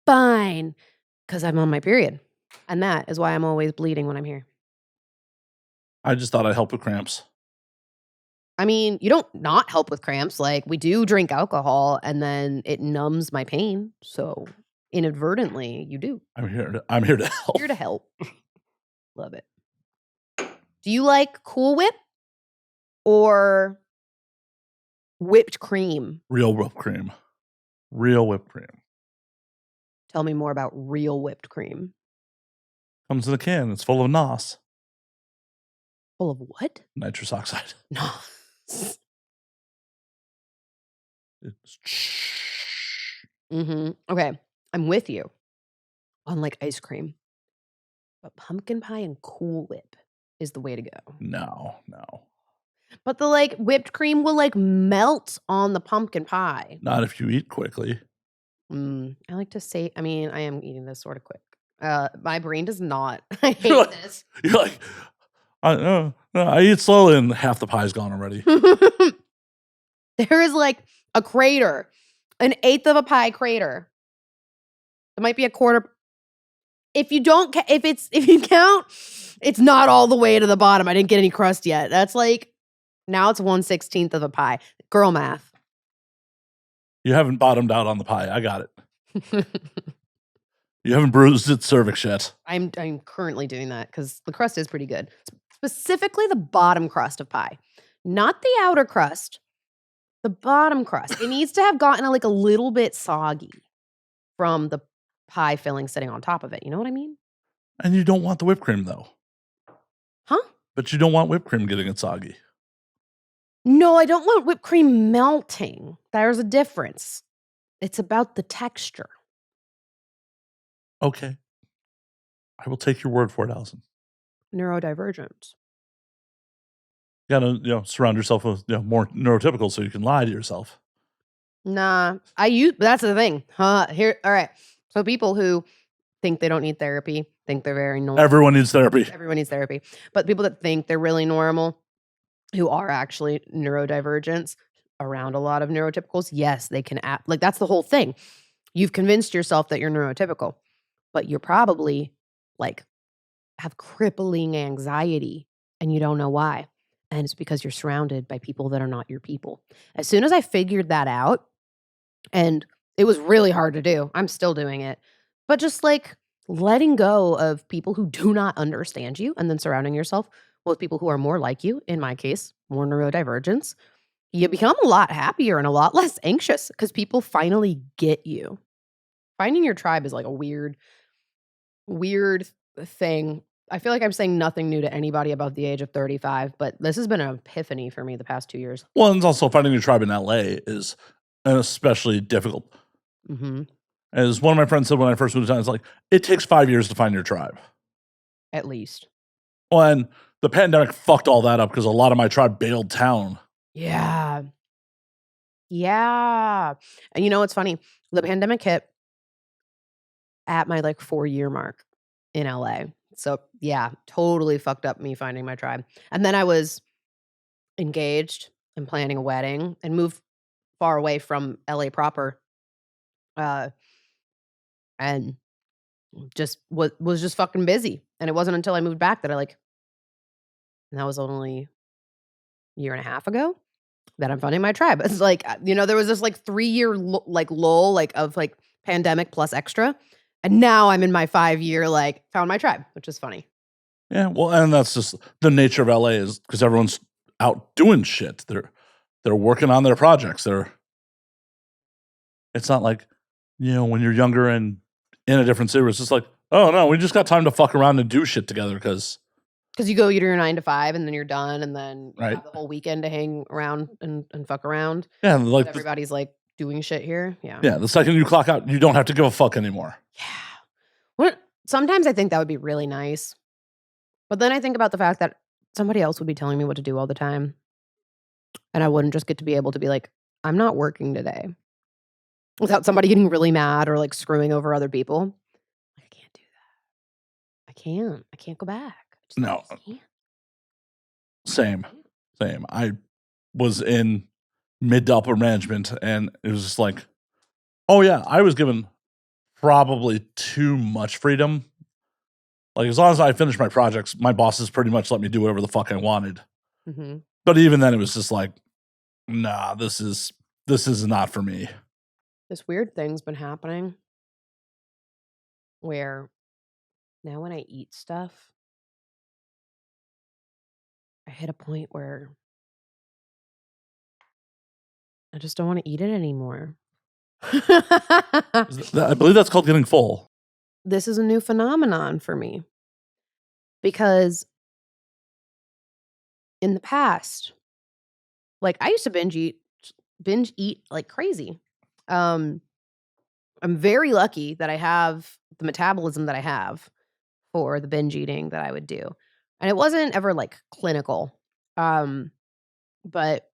fine, because I'm on my period. And that is why I'm always bleeding when I'm here. I just thought I'd help with cramps. I mean, you don't not help with cramps. Like, we do drink alcohol and then it numbs my pain. So inadvertently, you do. I'm here to help. Here to help. Love it. Do you like Cool Whip or whipped cream? Real whipped cream. Real whipped cream. Tell me more about real whipped cream. Comes in a can. It's full of NOS. Full of what? Nitrous oxide. NOS. Okay, I'm with you on like ice cream, but pumpkin pie and Cool Whip is the way to go. No. But the like whipped cream will like melt on the pumpkin pie. Not if you eat quickly. I like to say, I mean, I am eating this sort of quick. My brain does not. I hate You're like, this. You're like, I eat slowly and half the pie's gone already. There is like a crater, an eighth of a pie crater. It might be a quarter. If you don't, if you count, it's not all the way to the bottom. I didn't get any crust yet. That's like, now it's 1/16 of a pie. Girl math. You haven't bottomed out on the pie. I got it. You haven't bruised its cervix yet. I'm currently doing that because the crust is pretty good. Specifically the bottom crust of pie. Not the outer crust. The bottom crust. It needs to have gotten like a little bit soggy from the pie filling sitting on top of it. You know what I mean? And you don't want the whipped cream though. Huh? But you don't want whipped cream getting it soggy. No, I don't want whipped cream melting. There's a difference. It's about the texture. Okay. I will take your word for it, Alison. Neurodivergent. You gotta, surround yourself with more neurotypical so you can lie to yourself. Nah, that's the thing. Here, all right. So people who think they don't need therapy, think they're very normal. Everyone needs therapy. Everyone needs therapy. But people that think they're really normal, who are actually neurodivergents around a lot of neurotypicals, yes, they can act like that's the whole thing. You've convinced yourself that you're neurotypical, but you're probably like have crippling anxiety and you don't know why. And it's because you're surrounded by people that are not your people. As soon as I figured that out, and it was really hard to do, I'm still doing it, but just like letting go of people who do not understand you and then surrounding yourself with people who are more like you, in my case, more neurodivergence, you become a lot happier and a lot less anxious because people finally get you. Finding your tribe is like a weird thing. I feel like I'm saying nothing new to anybody above the age of 35, but this has been an epiphany for me the past 2 years. Well, and it's also finding your tribe in LA is especially difficult. As one of my friends said when I first moved to town, it's like, it takes 5 years to find your tribe. At least. Well, and the pandemic fucked all that up because a lot of my tribe bailed town. Yeah. And you know what's funny? The pandemic hit at my like 4-year mark in LA. So yeah, totally fucked up me finding my tribe. And then I was engaged and planning a wedding and moved far away from LA proper. And just was just fucking busy. And it wasn't until I moved back that and that was only a year and a half ago that I'm finding my tribe. It's like, there was this like 3-year lull of like pandemic plus extra. And now I'm in my 5-year found my tribe, which is funny. Yeah, well, and that's just the nature of LA is because everyone's out doing shit. They're working on their projects. It's not like, when you're younger and in a different city, it's just like, oh no, we just got time to fuck around and do shit together because you go to your 9 to 5 and then you're done and then you right. have the whole weekend to hang around and fuck around. Yeah, like everybody's doing shit here. Yeah. Yeah, the second you clock out, you don't have to give a fuck anymore. Yeah. Sometimes I think that would be really nice. But then I think about the fact that somebody else would be telling me what to do all the time. And I wouldn't just get to be able to be like, I'm not working today. Without somebody getting really mad or screwing over other people. I can't do that. I can't go back. No. Same. I was in mid to upper management and it was just like, oh yeah, I was given probably too much freedom. Like as long as I finished my projects, my bosses pretty much let me do whatever the fuck I wanted. But even then it was just like, nah, this is not for me. This weird thing's been happening where now when I eat stuff, I hit a point where I just don't want to eat it anymore. I believe that's called getting full. This is a new phenomenon for me because in the past, I used to binge eat binge eat like crazy. I'm very lucky that I have the metabolism that I have for the binge eating that I would do. And it wasn't ever like clinical. But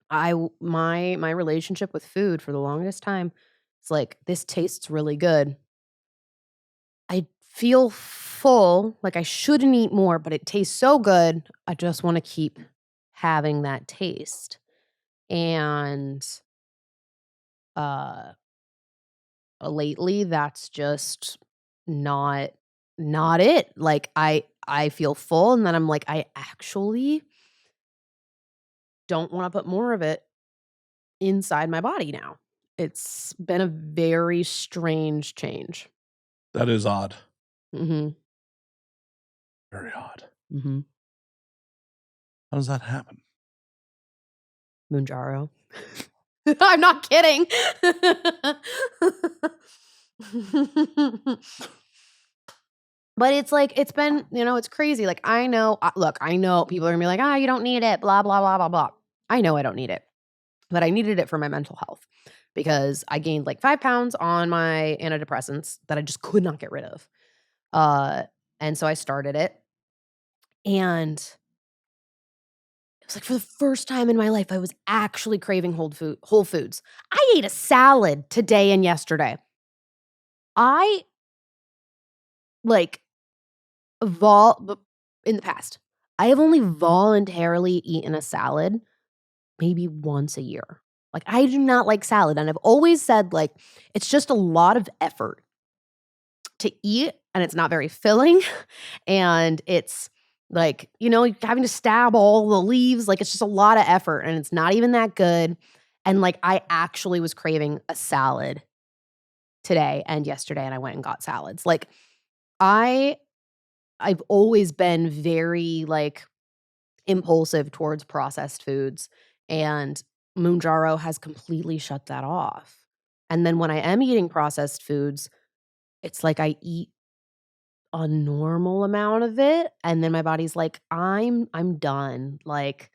my relationship with food for the longest time, it's like, this tastes really good. I feel full, like I shouldn't eat more, but it tastes so good. I just want to keep having that taste. And uh lately that's just not it. Like I feel full and then I'm like, I actually don't want to put more of it inside my body now. It's been a very strange change. That is odd. Mhm. Very odd. Mhm. How does that happen? Mounjaro. I'm not kidding. But it's like, it's been, it's crazy. Like, I know, look, I know people are gonna be like, you don't need it, blah, blah, blah, blah, blah. I know I don't need it, but I needed it for my mental health because I gained like 5 pounds on my antidepressants that I just could not get rid of. And so I started it. And it was like, for the first time in my life, I was actually craving Whole Foods. I ate a salad today and yesterday. I like in the past, I have only voluntarily eaten a salad maybe once a year. Like, I do not like salad, and I've always said, like, it's just a lot of effort to eat, and it's not very filling, and it's, like, having to stab all the leaves, like, it's just a lot of effort, and it's not even that good, and, like, I actually was craving a salad today and yesterday, and I went and got salads. Like, I've always been very, like, impulsive towards processed foods, and Mounjaro has completely shut that off. And then when I am eating processed foods, it's like I eat a normal amount of it, and then my body's like, I'm done." Like,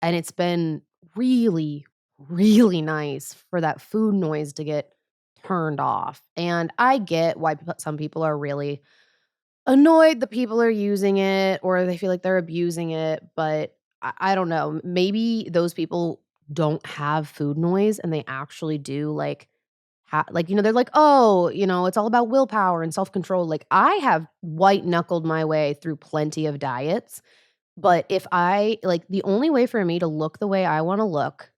and it's been really, really nice for that food noise to get turned off. And I get why some people are really annoyed that people are using it or they feel like they're abusing it, but I don't know. Maybe those people don't have food noise and they actually do like they're like, "Oh, it's all about willpower and self-control." Like, I have white knuckled my way through plenty of diets, but if I like, the only way for me to look the way I wanna look,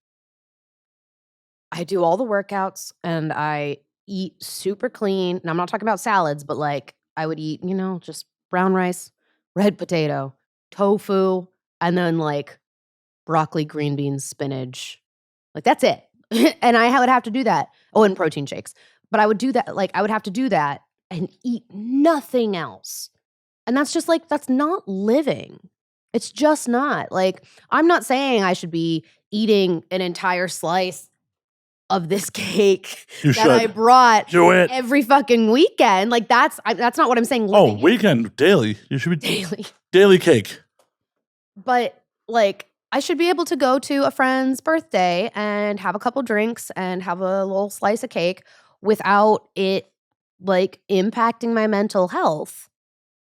I do all the workouts and I eat super clean, and I'm not talking about salads, but, like, I would eat, just brown rice, red potato, tofu, and then, like, broccoli, green beans, spinach. Like, that's it. And I would have to do that. Oh, and protein shakes. But I would do that, like, I would have to do that and eat nothing else. And that's just, like, that's not living. It's just not. Like, I'm not saying I should be eating an entire slice of this cake You that I should. brought Do it. every fucking weekend. Like, that's not what I'm saying Oh, living is. weekend, daily. You should be Daily. daily cake. But, like, I should be able to go to a friend's birthday and have a couple drinks and have a little slice of cake without it, like, impacting my mental health.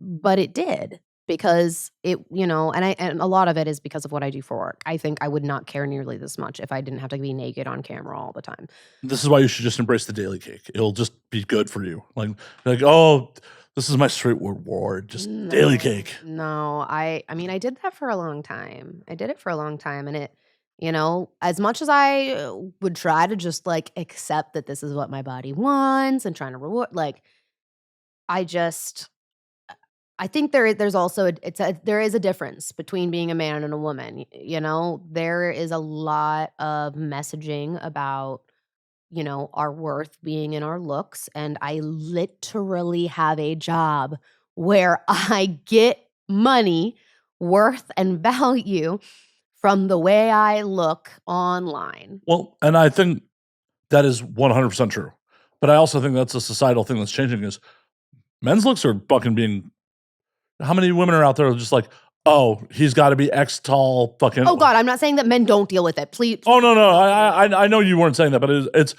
But it did because and a lot of it is because of what I do for work. I think I would not care nearly this much if I didn't have to be naked on camera all the time. This is why you should just embrace the daily cake. It'll just be good for you. Like, oh, this is my straight reward. Just daily cake. No, I mean, I did that for a long time. I did it for a long time, and it, as much as I would try to just like accept that this is what my body wants and trying to reward, like, I think there's also there is a difference between being a man and a woman. There is a lot of messaging about our worth being in our looks, and I literally have a job where I get money, worth, and value from the way I look online. Well, and I think that is 100% true. But I also think that's a societal thing that's changing is men's looks are fucking being. How many women are out there just like, oh, he's got to be X tall fucking. Oh God, I'm not saying that men don't deal with it. Please. Oh no, I know you weren't saying that, but it's.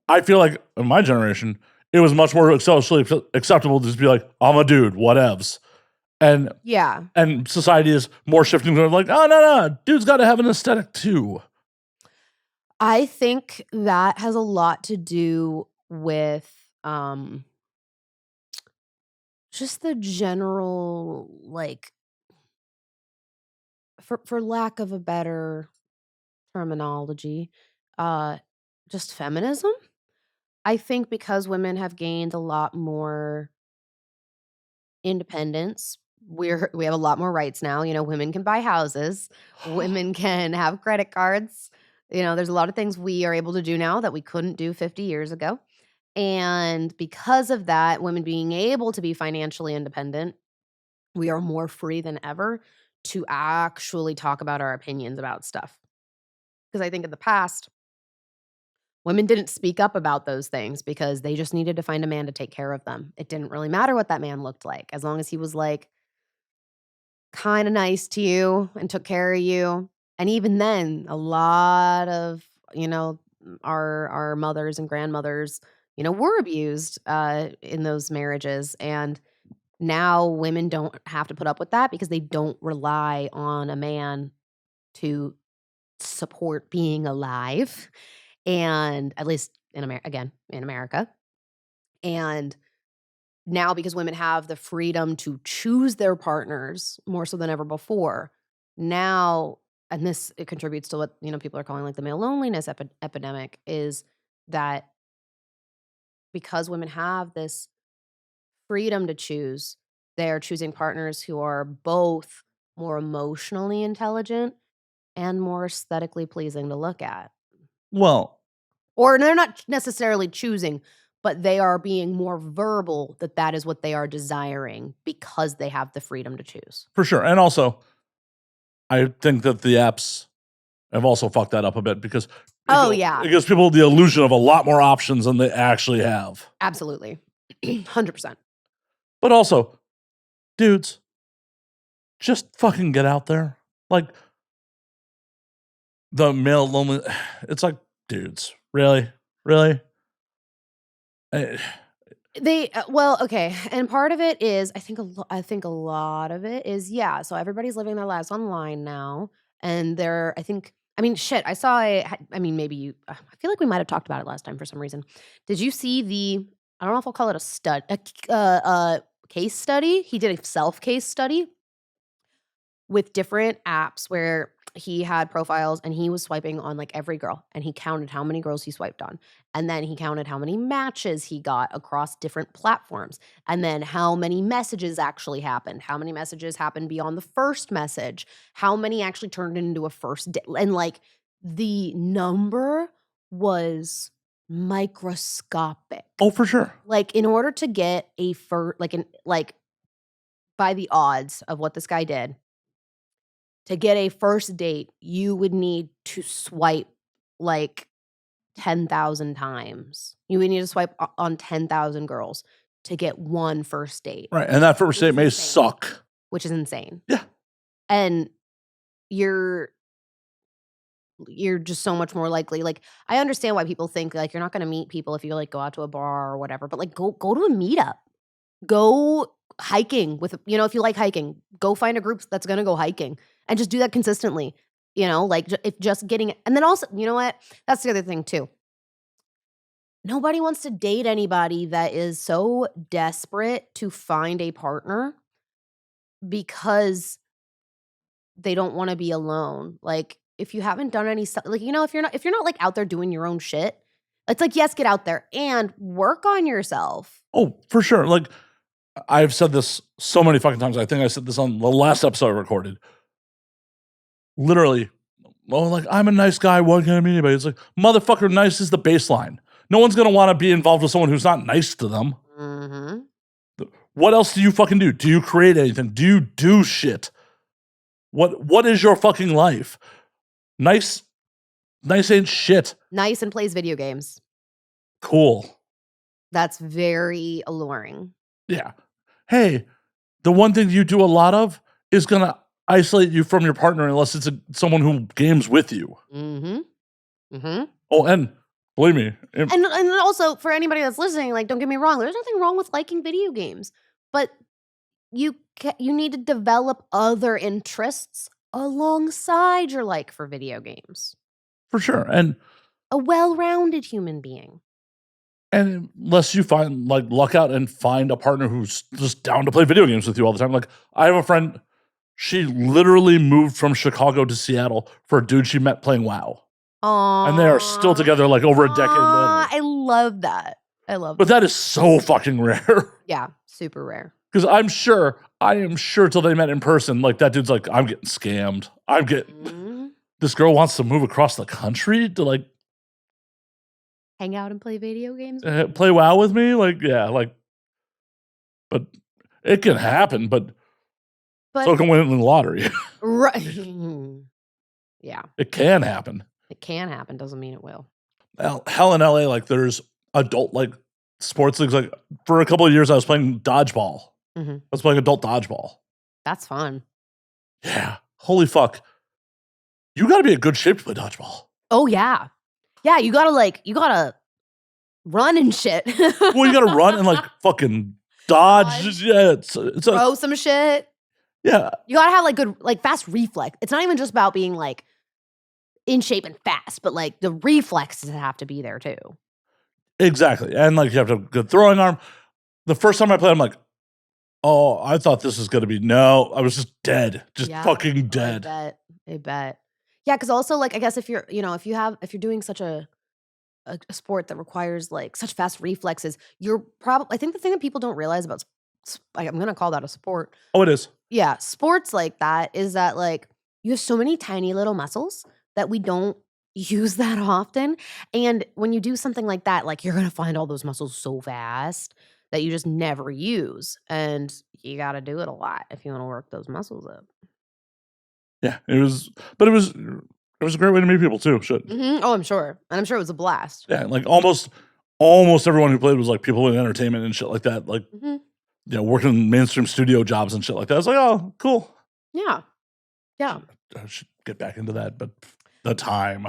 I feel like in my generation, it was much more socially acceptable to just be like, I'm a dude, whatevs. And yeah, and society is more shifting to like, oh no, dude's got to have an aesthetic too. I think that has a lot to do with just the general, like, for lack of a better terminology, just feminism. I think because women have gained a lot more independence, we have a lot more rights now. Women can buy houses, women can have credit cards. There's a lot of things we are able to do now that we couldn't do 50 years ago. And because of that, women being able to be financially independent, we are more free than ever to actually talk about our opinions about stuff. Because I think in the past, women didn't speak up about those things because they just needed to find a man to take care of them. It didn't really matter what that man looked like, as long as he was like kind of nice to you and took care of you. And even then, a lot of, our mothers and grandmothers, were abused in those marriages. And now women don't have to put up with that because they don't rely on a man to support being alive. And at least in America. And now, because women have the freedom to choose their partners more so than ever before, now, and it contributes to what people are calling like the male loneliness epidemic, is that because women have this freedom to choose, they're choosing partners who are both more emotionally intelligent and more aesthetically pleasing to look at. Well, or they're not necessarily choosing, but they are being more verbal that is what they are desiring because they have the freedom to choose. For sure. And also, I think that the apps have also fucked that up a bit because it gives people the illusion of a lot more options than they actually have. Absolutely. 100%. But also, dudes, just fucking get out there. Like, the male lonely, it's like, dudes, really? Okay, and part of it is I think a lot of it is so everybody's living their lives online now, and shit, I saw maybe you I feel like we might have talked about it last time for some reason. Did you see I don't know if I'll call it a case study? He did a self-case study with different apps where he had profiles and he was swiping on like every girl, and he counted how many girls he swiped on. And then he counted how many matches he got across different platforms. And then how many messages actually happened, how many messages happened beyond the first message, how many actually turned into a first date. And like the number was microscopic. Oh, for sure. Like in order to get by the odds of what this guy did, to get a first date, you would need to swipe like 10,000 times. You would need to swipe on 10,000 girls to get one first date. Right. And that first date may suck. Which is insane. Yeah. And you're just so much more likely. Like, I understand why people think like you're not going to meet people if you like go out to a bar or whatever, but like go to a meetup. Go hiking with, if you like hiking, go find a group that's going to go hiking and just do that consistently. If just getting, and then also, you know what? That's the other thing too. Nobody wants to date anybody that is so desperate to find a partner because they don't want to be alone. Like, if you haven't done any stuff, like, if you're not like out there doing your own shit, it's like, yes, get out there and work on yourself. Oh, for sure. Like, I've said this so many fucking times. I think I said this on the last episode I recorded. Literally, like, I'm a nice guy. Why can't I meet anybody? It's like, motherfucker, nice is the baseline. No one's going to want to be involved with someone who's not nice to them. Mm-hmm. What else do you fucking do? Do you create anything? Do you do shit? What is your fucking life? Nice ain't shit. Nice and plays video games. Cool. That's very alluring. Yeah. Hey, the one thing you do a lot of is gonna isolate you from your partner unless it's someone who games with you. Oh, and believe me. And also, for anybody that's listening, like, don't get me wrong, there's nothing wrong with liking video games. But you need to develop other interests alongside your like for video games. For sure. And a well-rounded human being. And unless you luck out and find a partner who's just down to play video games with you all the time. Like, I have a friend, she literally moved from Chicago to Seattle for a dude she met playing WoW. Aww. And they are still together like over a decade later. I love that. But that is so fucking rare. Yeah, super rare. Because I am sure till they met in person, like that dude's like, I'm getting scammed. This girl wants to move across the country to like hang out and play video games? Play WoW with me? But it can happen, but so can win in the lottery. Right. Yeah. It can happen. It can happen, doesn't mean it will. Well, hell in LA, like there's adult like sports leagues. Like for a couple of years I was playing dodgeball. I was playing adult dodgeball. That's fun. Yeah. Holy fuck. You gotta be in good shape to play dodgeball. Oh yeah. Yeah, you gotta run and shit. Well, you gotta run and like fucking dodge. Yeah, it's throw some shit. Yeah. You gotta have like good, like fast reflex. It's not even just about being like in shape and fast, but like the reflexes have to be there too. Exactly. And like you have to have a good throwing arm. The first time I played, I'm like, oh, I thought this was gonna be I was just dead. Just fucking dead. I bet. Yeah, because also like I guess if you're doing such a sport that requires like such fast reflexes, I think the thing that people don't realize about I'm gonna call that a sport. Oh, it is. Yeah, sports like that is that like you have so many tiny little muscles that we don't use that often. And when you do something like that, like you're gonna find all those muscles so fast that you just never use. And you gotta do it a lot if you want to work those muscles up. Yeah, it was a great way to meet people too. Shit. Oh, I'm sure. And I'm sure it was a blast. Yeah, like almost everyone who played was like people in entertainment and shit like that. Like, working in mainstream studio jobs and shit like that. I was like, oh, cool. Yeah. Yeah. I should get back into that, but the time.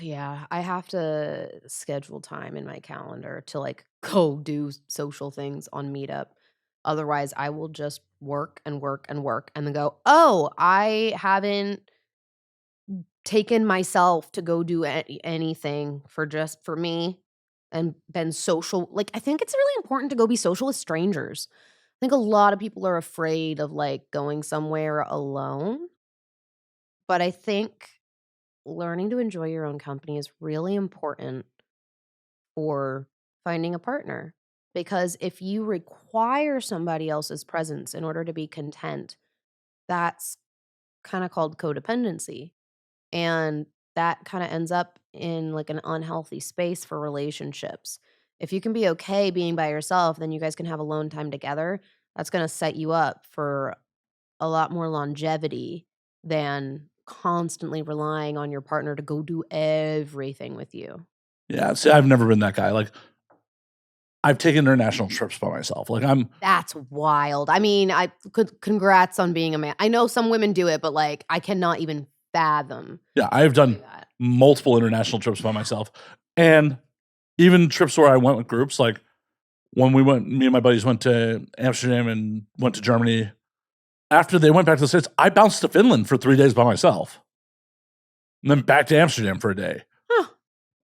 Yeah, I have to schedule time in my calendar to like go do social things on Meetup. Otherwise, I will just work and work and work and then go, oh, I haven't taken myself to go do anything for me and been social. Like, I think it's really important to go be social with strangers. I think a lot of people are afraid of like going somewhere alone. But I think learning to enjoy your own company is really important for finding a partner. Because if you require somebody else's presence in order to be content, that's kind of called codependency. And that kind of ends up in like an unhealthy space for relationships. If you can be okay being by yourself, then you guys can have alone time together. That's going to set you up for a lot more longevity than constantly relying on your partner to go do everything with you. Yeah, see, I've never been that guy. Like, I've taken international trips by myself. Like, That's wild. I mean, congrats on being a man. I know some women do it, but like, I cannot even fathom. Yeah, I've done multiple international trips by myself. And even trips where I went with groups, like when me and my buddies went to Amsterdam and went to Germany. After they went back to the States, I bounced to Finland for 3 days by myself. And then back to Amsterdam for a day. Huh.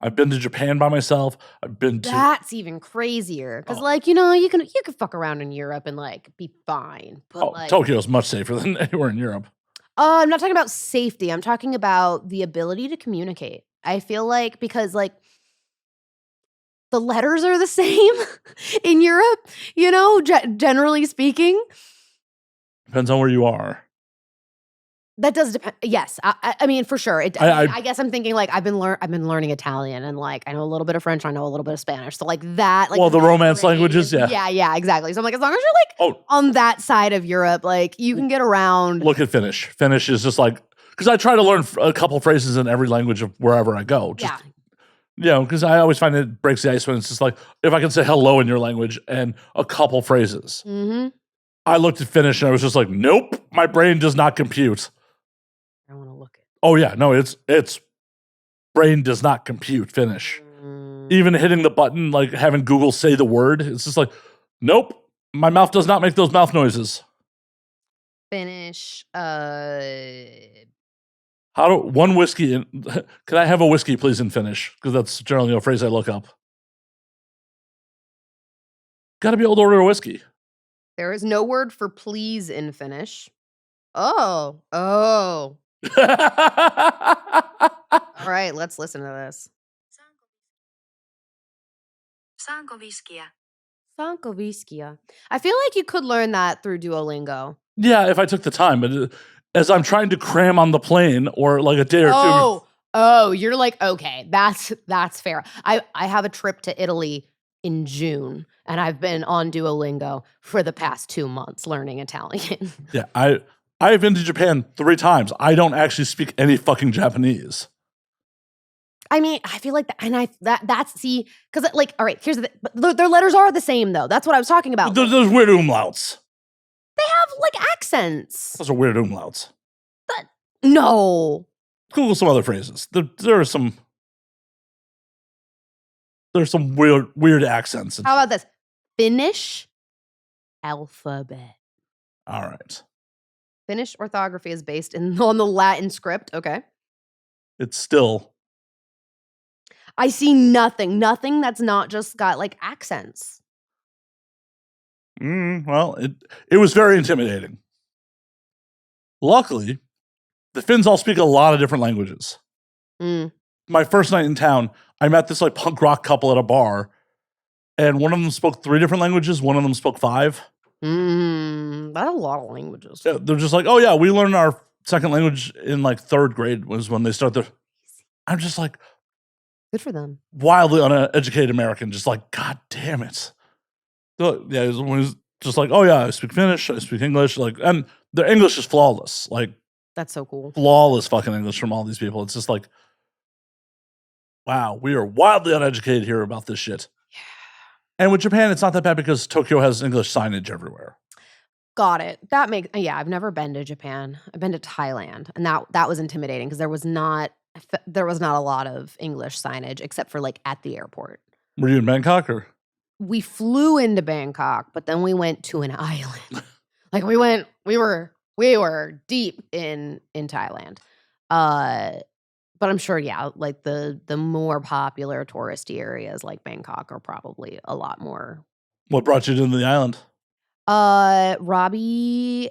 I've been to Japan by myself. That's even crazier. Because you can fuck around in Europe and like be fine. But Tokyo's much safer than anywhere in Europe. I'm not talking about safety. I'm talking about the ability to communicate. I feel like because like the letters are the same in Europe, generally speaking. Depends on where you are. That does depend. Yes, I mean for sure. I guess I'm thinking like I've been learning Italian and like I know a little bit of French. I know a little bit of Spanish. So like that. Like, well, the Romance languages, yeah. Yeah, exactly. So I'm like, as long as you're like on that side of Europe, like you can get around. Look at Finnish. Finnish is just like because I try to learn a couple phrases in every language of wherever I go. Because I always find it breaks the ice when it's just like if I can say hello in your language and a couple phrases. I looked at Finnish and I was just like, nope, my brain does not compute. I want to look at. Oh yeah, no, it's brain does not compute Finnish. Even hitting the button, like having Google say the word, it's just like, nope, my mouth does not make those mouth noises. Finnish. How do one whiskey? Can I have a whiskey, please, in Finnish? Because that's generally a phrase I look up. Got to be able to order a whiskey. There is no word for please in Finnish. Oh. All right, let's listen to this. Sankoviskia. I feel like you could learn that through Duolingo. Yeah, if I took the time, but as I'm trying to cram on the plane or like a day or two. Oh, you're like, okay, that's fair. I have a trip to Italy in June, and I've been on Duolingo for the past 2 months learning Italian. Yeah, I've been to Japan 3 times. I don't actually speak any fucking Japanese. I mean, I feel like that's see, because like, all right, here's the thing. But their letters are the same though. That's what I was talking about. There's weird umlauts. They have like accents. Those are weird umlauts. But no. Google some other phrases. There's some weird accents. How about this? Finnish alphabet. All right. Finnish orthography is based on the Latin script. Okay. It's still. I see nothing that's not just got like accents. Well, it was very intimidating. Luckily, the Finns all speak a lot of different languages. My first night in town, I met this like punk rock couple at a bar, and one of them spoke 3 different languages. One of them spoke 5. That's a lot of languages. Yeah, they're just like, oh yeah, we learned our second language in like 3rd grade was when they start their. I'm just like, good for them. Wildly uneducated American, just like, God damn it. So, yeah, he's just like, oh yeah, I speak Finnish, I speak English, like, and their English is flawless, like. That's so cool. Flawless fucking English from all these people. It's just like, wow, we are wildly uneducated here about this shit. Yeah. And with Japan, it's not that bad because Tokyo has English signage everywhere. Got it. I've never been to Japan. I've been to Thailand, and that was intimidating because there was not a lot of English signage except for like at the airport. Were you in Bangkok or? We flew into Bangkok, but then we went to an island. Like we were deep in Thailand. But I'm sure, yeah, like the more popular touristy areas like Bangkok are probably a lot more. What brought you to the island? Robbie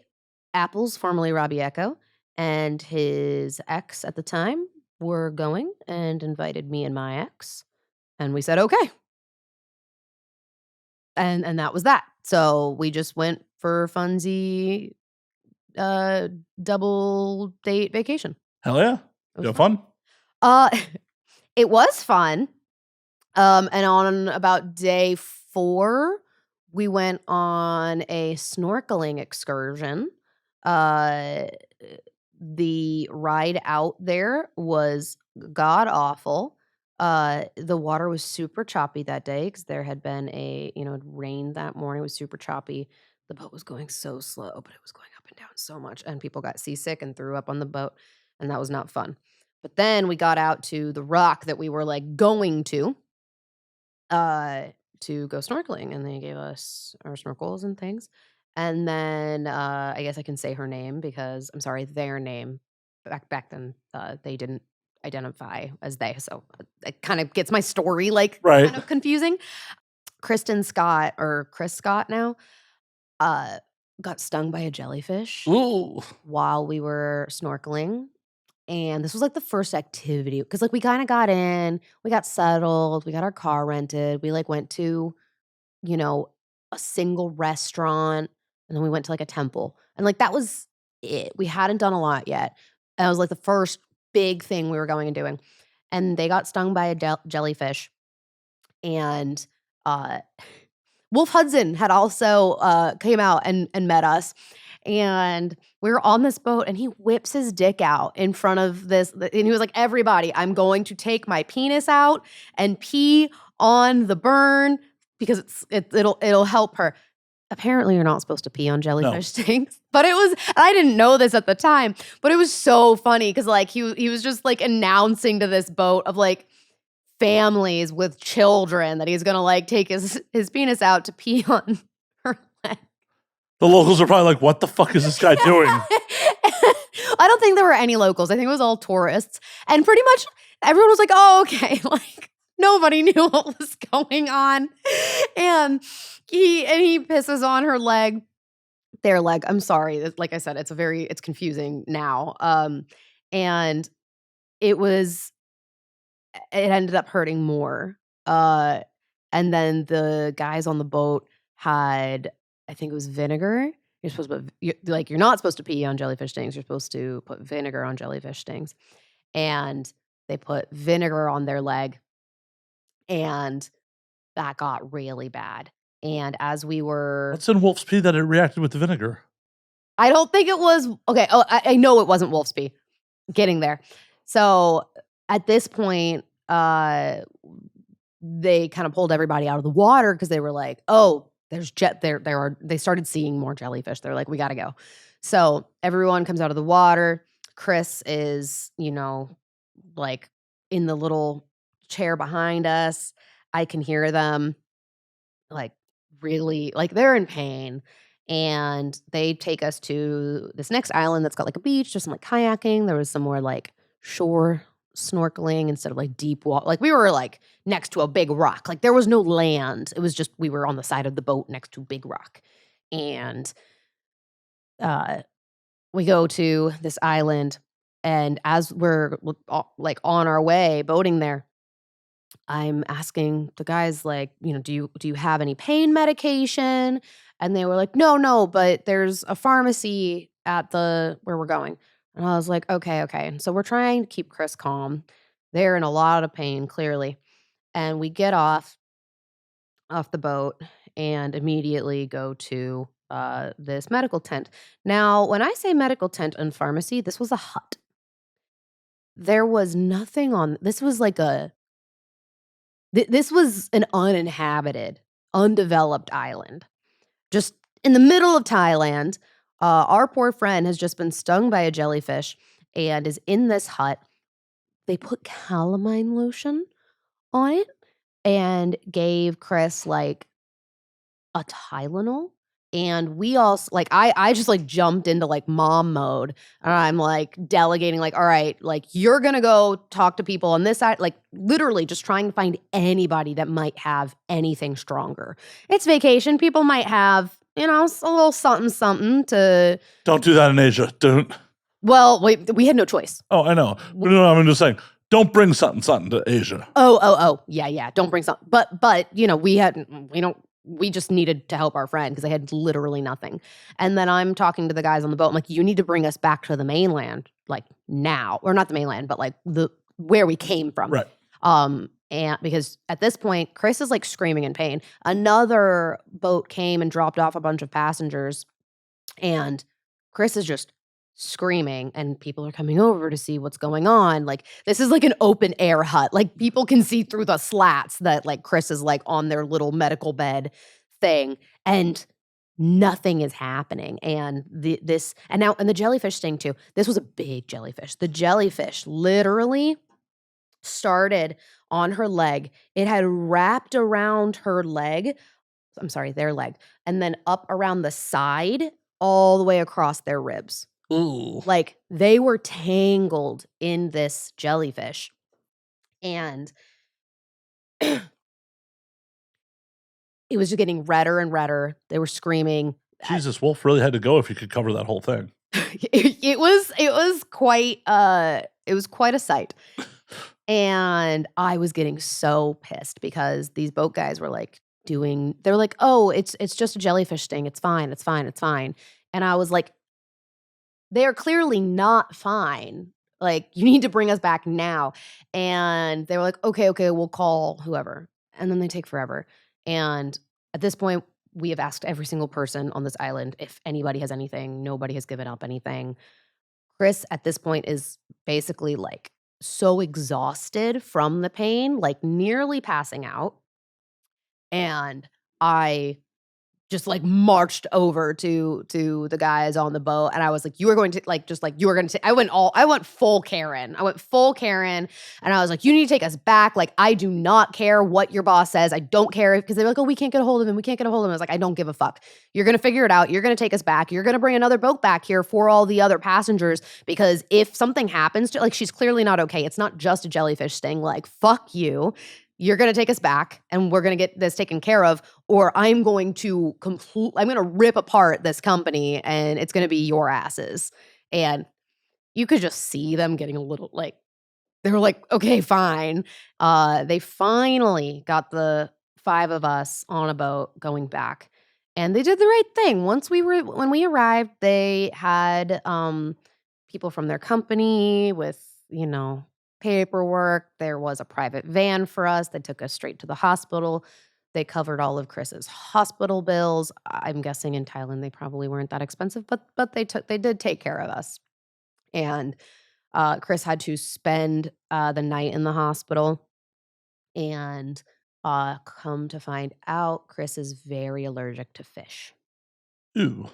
Apples, formerly Robbie Echo, and his ex at the time were going and invited me and my ex, and we said okay. And that was that. So we just went for funsy double date vacation. Hell yeah. You have fun? It was fun. And on about day 4, we went on a snorkeling excursion. The ride out there was god awful. The water was super choppy that day because there had been it rained that morning. It was super choppy. The boat was going so slow, but it was going up and down so much, and people got seasick and threw up on the boat, and that was not fun. But then we got out to the rock that we were like going to go snorkeling, and they gave us our snorkels and things. And then I guess I can say her name because I'm sorry, their name. Back then, they didn't identify as they, so it kind of gets my story kind of confusing. Kristen Scott, or Chris Scott now, got stung by a jellyfish while we were snorkeling. And this was like the first activity because like we kind of got in, we got settled, we got our car rented, we like went to, a single restaurant, and then we went to like a temple, and like that was it. We hadn't done a lot yet, and it was like the first big thing we were going and doing. And they got stung by a jellyfish, and Wolf Hudson had also came out and met us. And we were on this boat, and he whips his dick out in front of this. And he was like, everybody, I'm going to take my penis out and pee on the burn because it'll help her. apparently you're not supposed to pee on jellyfish stings. But I didn't know this at the time, but it was so funny because like he was just like announcing to this boat of like families with children that he's gonna like take his penis out to pee on her leg. The locals are probably like, what the fuck is this guy doing? I don't think there were any locals. I think it was all tourists. And pretty much everyone was like, oh, okay. Like nobody knew what was going on. And he pisses on her leg. Their leg. I'm sorry. Like I said, it's confusing now. And it ended up hurting more. And then the guys on the boat had, I think it was vinegar. You're supposed to you're not supposed to pee on jellyfish stings. You're supposed to put vinegar on jellyfish stings. And they put vinegar on their leg, and that got really bad. And as we were, What's in wolf's pee that it reacted with the vinegar? I don't think it was okay. Oh, I know it wasn't wolf's pee. Getting there. So at this point, they kind of pulled everybody out of the water because they were like, oh, they started seeing more jellyfish. They're like, we got to go. So everyone comes out of the water. Chris is, like in the little chair behind us. I can hear them like really, like they're in pain. And they take us to this next island that's got like a beach, just some like kayaking. There was some more like shore snorkeling instead of like deep water. Like we were like next to a big rock. Like there was no land. It was just we were on the side of the boat next to big rock. And we go to this island, and as we're like on our way boating there, I'm asking the guys like, do you have any pain medication? And they were like, no, but there's a pharmacy at where we're going. And I was like, okay. And so we're trying to keep Chris calm. They're in a lot of pain, clearly. And we get off the boat and immediately go to this medical tent. Now, when I say medical tent and pharmacy, this was a hut. There was nothing on. This was like this was an uninhabited, undeveloped island. Just in the middle of Thailand. Our poor friend has just been stung by a jellyfish and is in this hut. They put calamine lotion on it and gave Chris like a Tylenol. And we all like I just like jumped into like mom mode, and I'm like delegating like, all right, like you're gonna go talk to people on this side, like literally just trying to find anybody that might have anything stronger. It's vacation. People might have, a little something to. Don't do that in Asia. Don't. Well, we had no choice. Oh, I know. No, I'm just saying, don't bring something to Asia. Oh. Yeah. Don't bring something. But we just needed to help our friend because they had literally nothing. And then I'm talking to the guys on the boat. I'm like, you need to bring us back to the mainland, like now, or not the mainland, but like where we came from. Right. And because at this point, Chris is like screaming in pain. Another boat came and dropped off a bunch of passengers, and Chris is just screaming, and people are coming over to see what's going on. Like this is like an open air hut. Like people can see through the slats that like Chris is like on their little medical bed thing, and nothing is happening. And the jellyfish sting too. This was a big jellyfish. The jellyfish literally started on her leg. It had wrapped around her leg. I'm sorry, their leg, and then up around the side all the way across their ribs. Ooh. Like they were tangled in this jellyfish. And it was just getting redder and redder. They were screaming. Jesus, Wolf really had to go if he could cover that whole thing. It was quite a sight. And I was getting so pissed because these boat guys were like they're like, oh, it's just a jellyfish sting. It's fine. And I was like, they are clearly not fine. Like, you need to bring us back now. And they were like, okay, we'll call whoever. And then they take forever. And at this point, we have asked every single person on this island if anybody has anything. Nobody has given up anything. Chris, at this point, is basically like so exhausted from the pain, like nearly passing out. And I just like marched over to the guys on the boat, and I was like, "You are going to like just like you are going to." I went full Karen. I went full Karen, and I was like, "You need to take us back. Like, I do not care what your boss says. I don't care because they're like, oh, we can't get a hold of him. We can't get a hold of him." I was like, "I don't give a fuck. You're gonna figure it out. You're gonna take us back. You're gonna bring another boat back here for all the other passengers because if something happens to like, she's clearly not okay. It's not just a jellyfish sting. Like, fuck you." You're going to take us back and we're going to get this taken care of, or I'm going to rip apart this company and it's going to be your asses. And you could just see them getting a little like, they were like, okay, fine. They finally got the 5 of us on a boat going back, and they did the right thing. When we arrived, they had people from their company with, paperwork. There was a private van for us. They took us straight to the hospital. They covered all of Chris's hospital bills. I'm guessing in Thailand they probably weren't that expensive, but they did take care of us. And Chris had to spend the night in the hospital, and come to find out, Chris is very allergic to fish. Ooh.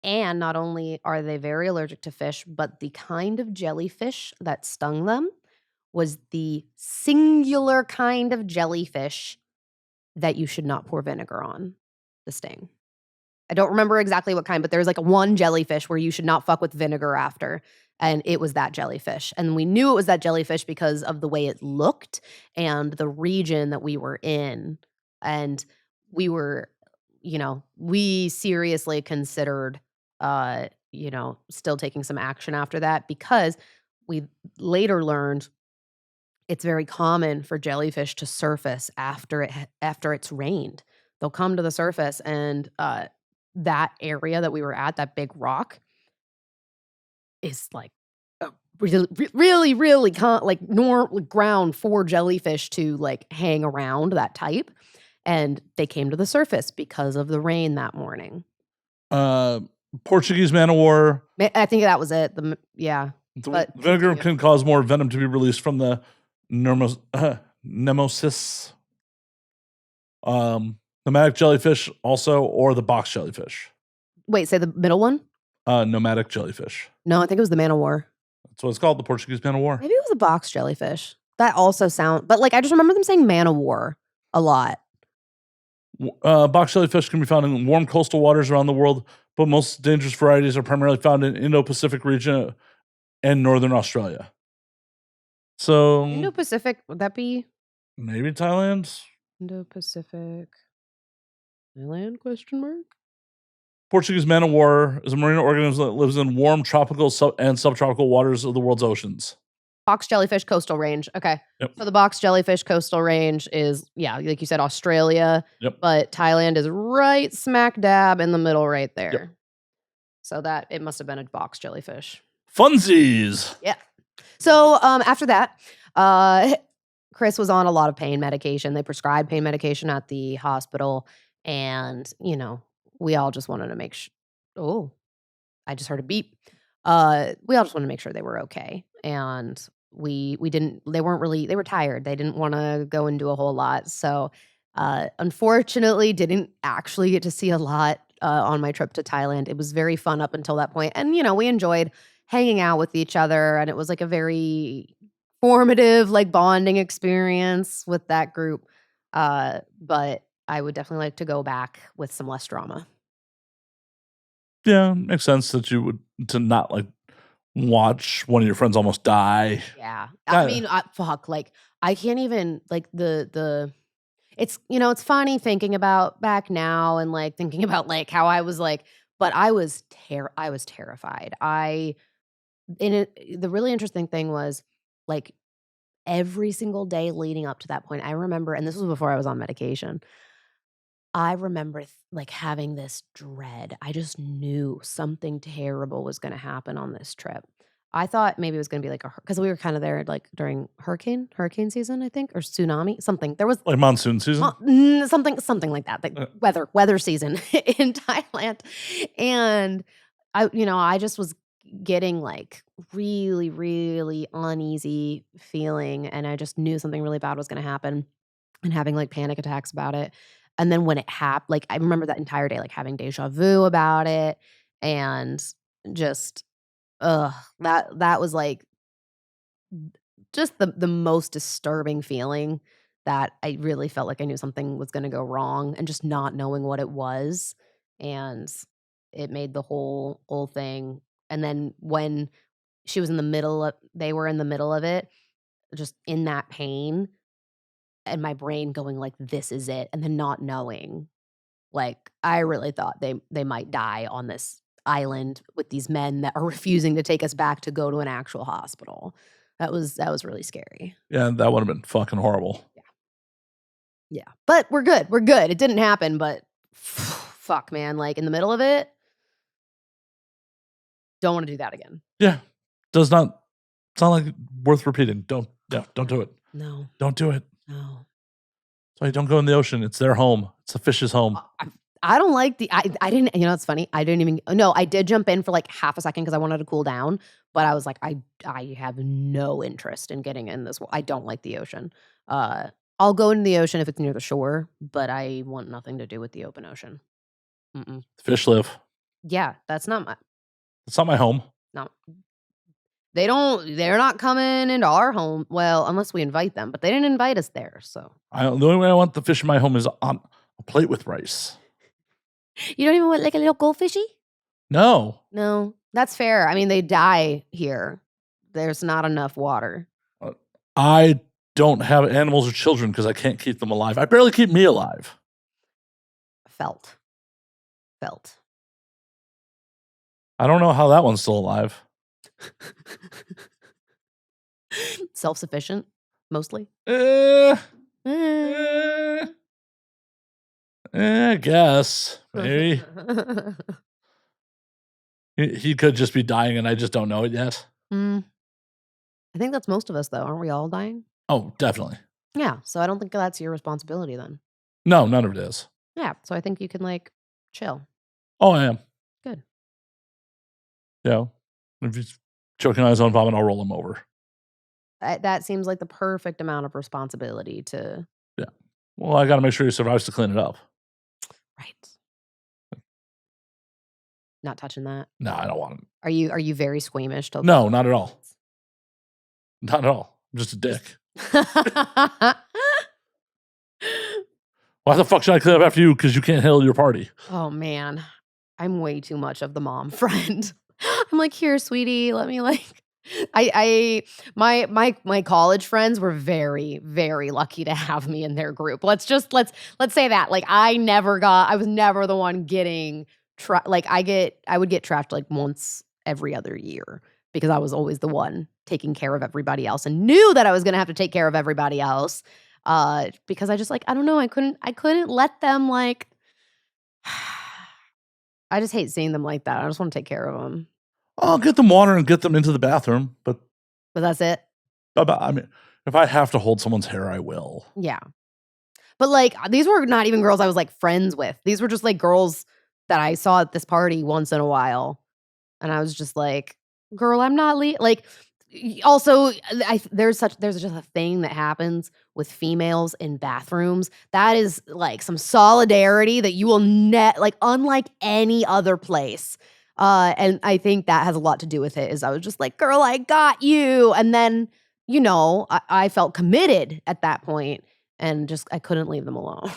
And not only are they very allergic to fish, but the kind of jellyfish that stung them was the singular kind of jellyfish that you should not pour vinegar on the sting. I don't remember exactly what kind, but there's like one jellyfish where you should not fuck with vinegar after. And it was that jellyfish. And we knew it was that jellyfish because of the way it looked and the region that we were in. And we were, we seriously considered, still taking some action after that because we later learned it's very common for jellyfish to surface after it's rained. They'll come to the surface, and that area that we were at, that big rock, is like a really, really ground for jellyfish to like hang around that type. And they came to the surface because of the rain that morning. Portuguese man of war. I think that was it. But vinegar can cause more venom to be released from the nemesis. Nomadic jellyfish also, or the box jellyfish. Wait, say the middle one? Nomadic jellyfish. No, I think it was the man of war. That's what it's called, the Portuguese man of war. Maybe it was a box jellyfish. That also but like I just remember them saying man of war a lot. Box jellyfish can be found in warm coastal waters around the world, but most dangerous varieties are primarily found in Indo-Pacific region and northern Australia. So Indo-Pacific, would that be? Maybe Thailand? Indo-Pacific. Thailand, question mark? Portuguese man of war is a marine organism that lives in warm tropical and subtropical waters of the world's oceans. Box jellyfish coastal range. Okay. Yep. So the box jellyfish coastal range is, like you said, Australia. Yep. But Thailand is right smack dab in the middle right there. Yep. So that it must have been a box jellyfish. Funsies. Yeah. So after that, Chris was on a lot of pain medication. They prescribed pain medication at the hospital. And, we all just wanted to make sure. Oh, I just heard a beep. We all just wanted to make sure they were okay. And they were tired. They didn't want to go and do a whole lot. So unfortunately didn't actually get to see a lot on my trip to Thailand. It was very fun up until that point. And, we enjoyed hanging out with each other. And it was like a very formative, like bonding experience with that group. But I would definitely like to go back with some less drama. Yeah, makes sense that you would to not like watch one of your friends almost die. Yeah. I mean, fuck, like I can't even like it's it's funny thinking about back now and like thinking about like how I was like, but I was terrified. The really interesting thing was like every single day leading up to that point, I remember, and this was before I was on medication, I remember like having this dread. I just knew something terrible was going to happen on this trip. I thought maybe it was going to be like because we were kind of there like during hurricane season, I think, or tsunami, something. There was like monsoon season, something like that, like weather season in Thailand, and I just was getting like really, really uneasy feeling, and I just knew something really bad was going to happen, and having like panic attacks about it. And then when it happened, like, I remember that entire day, like, having deja vu about it and just, that was, like, just the most disturbing feeling that I really felt like I knew something was gonna go wrong and just not knowing what it was, and it made the whole thing and then when she was in the middle of they were in the middle of it, just in that pain, and my brain going like, "This is it," and then not knowing. Like, I really thought they might die on this island with these men that are refusing to take us back to go to an actual hospital. That was really scary. Yeah, that would have been fucking horrible. Yeah. Yeah. But we're good, we're good. It didn't happen, but fuck, man, like, in the middle of it don't wanna do that again. Yeah. It's not like worth repeating. Don't do it. No. Don't do it. No. Sorry, don't go in the ocean. It's their home. It's the fish's home. I don't like I didn't you know, it's funny, I didn't even no, I did jump in for, like, half a second because I wanted to cool down, but I was like, I have no interest in getting in this I don't like the ocean. I'll go into the ocean if it's near the shore, but I want nothing to do with the open ocean. Mm-mm. Fish live. Yeah, that's not my It's not my home. no. They're not coming into our home, well, unless we invite them, but they didn't invite us there, so. The only way I want the fish in my home is on a plate with rice. You don't even want, like, a little goldfishy? No. No, that's fair. I mean, they die here. There's not enough water. I don't have animals or children because I can't keep them alive. I barely keep me alive. Felt. I don't know how that one's still alive. Self-sufficient, mostly. I guess. Maybe. He could just be dying and I just don't know it yet. I think that's most of us, though. Aren't we all dying? Oh, definitely. Yeah, so I don't think that's your responsibility then. No, none of it is. Yeah, so I think you can, like, chill. Oh, I am. Good. Yeah. If he's choking on his own vomit, I'll roll him over. That seems like the perfect amount of responsibility to Yeah. Well, I gotta make sure he survives to clean it up. Right. Not touching that? No, I don't want him. Are you very squeamish to No, not at all. Not at all. I'm just a dick. Why the fuck should I clean up after you? Because you can't handle your party. Oh, man. I'm way too much of the mom friend. I'm like, "Here, sweetie, let me, like." My college friends were very, very lucky to have me in their group. Let's say that. Like, I was never the one getting like, I would get trashed, like, once every other year because I was always the one taking care of everybody else and knew that I was gonna have to take care of everybody else, because I just, like, I don't know, I couldn't let them, like I just hate seeing them like that. I just wanna take care of them. I'll get them water and get them into the bathroom, but that's it? I mean, if I have to hold someone's hair, I will. Yeah. But, like, these were not even girls I was, like, friends with. These were just, like, girls that I saw at this party once in a while, and I was just like, "Girl, I'm not like." Also, there's just a thing that happens with females in bathrooms. That is, like, some solidarity that you will like, unlike any other place. And I think that has a lot to do with it, is I was just like, "Girl, I got you." And then, you know, I felt committed at that point and just I couldn't leave them alone.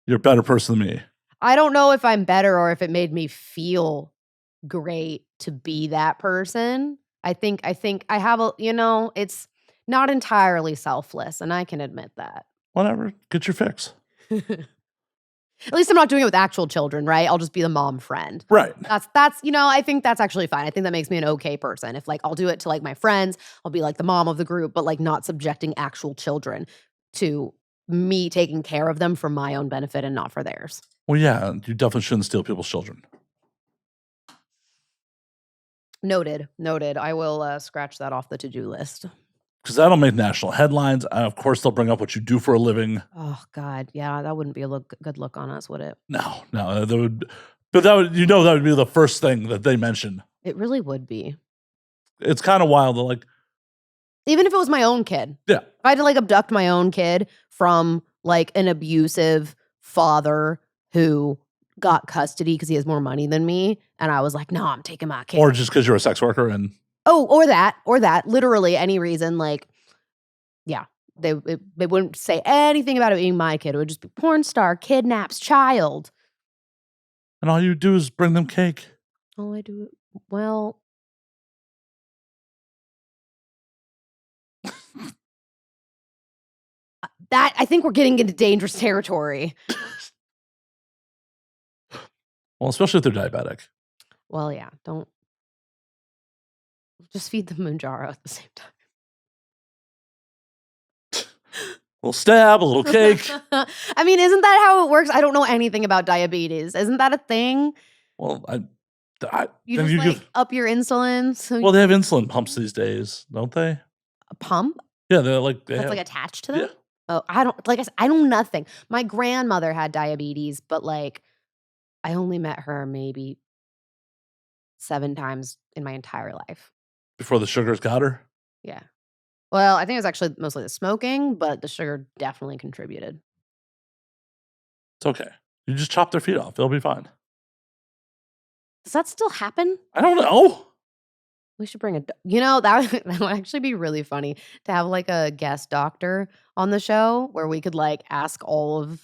You're a better person than me. I don't know if I'm better or if it made me feel great to be that person. I think I have it's not entirely selfless, and I can admit that. Whatever. Get your fix. At least I'm not doing it with actual children, right? I'll just be the mom friend. Right. That's I think that's actually fine. I think that makes me an okay person. If, like, I'll do it to, like, my friends, I'll be like the mom of the group, but, like, not subjecting actual children to me taking care of them for my own benefit and not for theirs. Well, yeah, you definitely shouldn't steal people's children. Noted. I will scratch that off the to-do list. Because that'll make national headlines. Of course, they'll bring up what you do for a living. Oh, God. Yeah, that wouldn't be a good look on us, would it? No. That would, but that would be the first thing that they mention. It really would be. It's kind of wild. Like, even if it was my own kid. Yeah. If I had to, like, abduct my own kid from, like, an abusive father who got custody because he has more money than me, and I was like, no, I'm taking my kid. Or just because you're a sex worker and or that, literally any reason, like, yeah, they wouldn't say anything about it being my kid. It would just be porn star kidnaps child. And all you do is bring them cake. All I do, well, that, I think we're getting into dangerous territory. Well, especially if they're diabetic. Well, yeah, don't just feed them Manjaro at the same time. A little stab, a little cake. I mean, isn't that how it works? I don't know anything about diabetes. Isn't that a thing? Well, you just up your insulin. So well, they have insulin pumps these days, don't they? A pump? Yeah, they're like that's like attached to them. Yeah. Oh, I don't, like I said, I know nothing. My grandmother had diabetes, but like I only met her maybe 7 times in my entire life. Before the sugars got her? Yeah. Well, I think it was actually mostly the smoking, but the sugar definitely contributed. It's okay. You just chop their feet off. They'll be fine. Does that still happen? I don't know. We should bring that would actually be really funny to have like a guest doctor on the show where we could like ask all of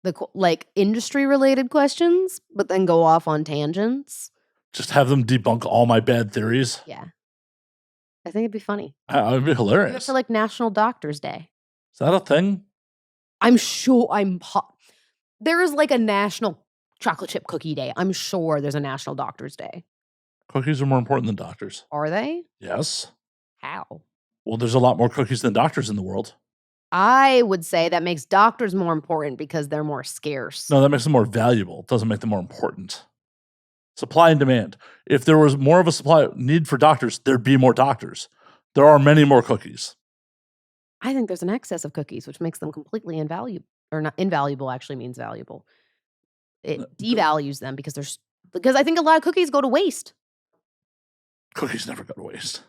the like industry related questions, but then go off on tangents. Just have them debunk all my bad theories. Yeah. I think it'd be funny. It would be hilarious. For like National Doctors Day. Is that a thing? I'm sure there is like a National Chocolate Chip Cookie Day. I'm sure there's a National Doctors Day. Cookies are more important than doctors. Are they? Yes. How? Well, there's a lot more cookies than doctors in the world. I would say that makes doctors more important because they're more scarce. No, that makes them more valuable. It doesn't make them more important. Supply and demand. If there was more of a supply need for doctors, there'd be more doctors. There are many more cookies. I think there's an excess of cookies, which makes them completely invaluable. Or not invaluable actually means valuable. It devalues them because I think a lot of cookies go to waste. Cookies never go to waste.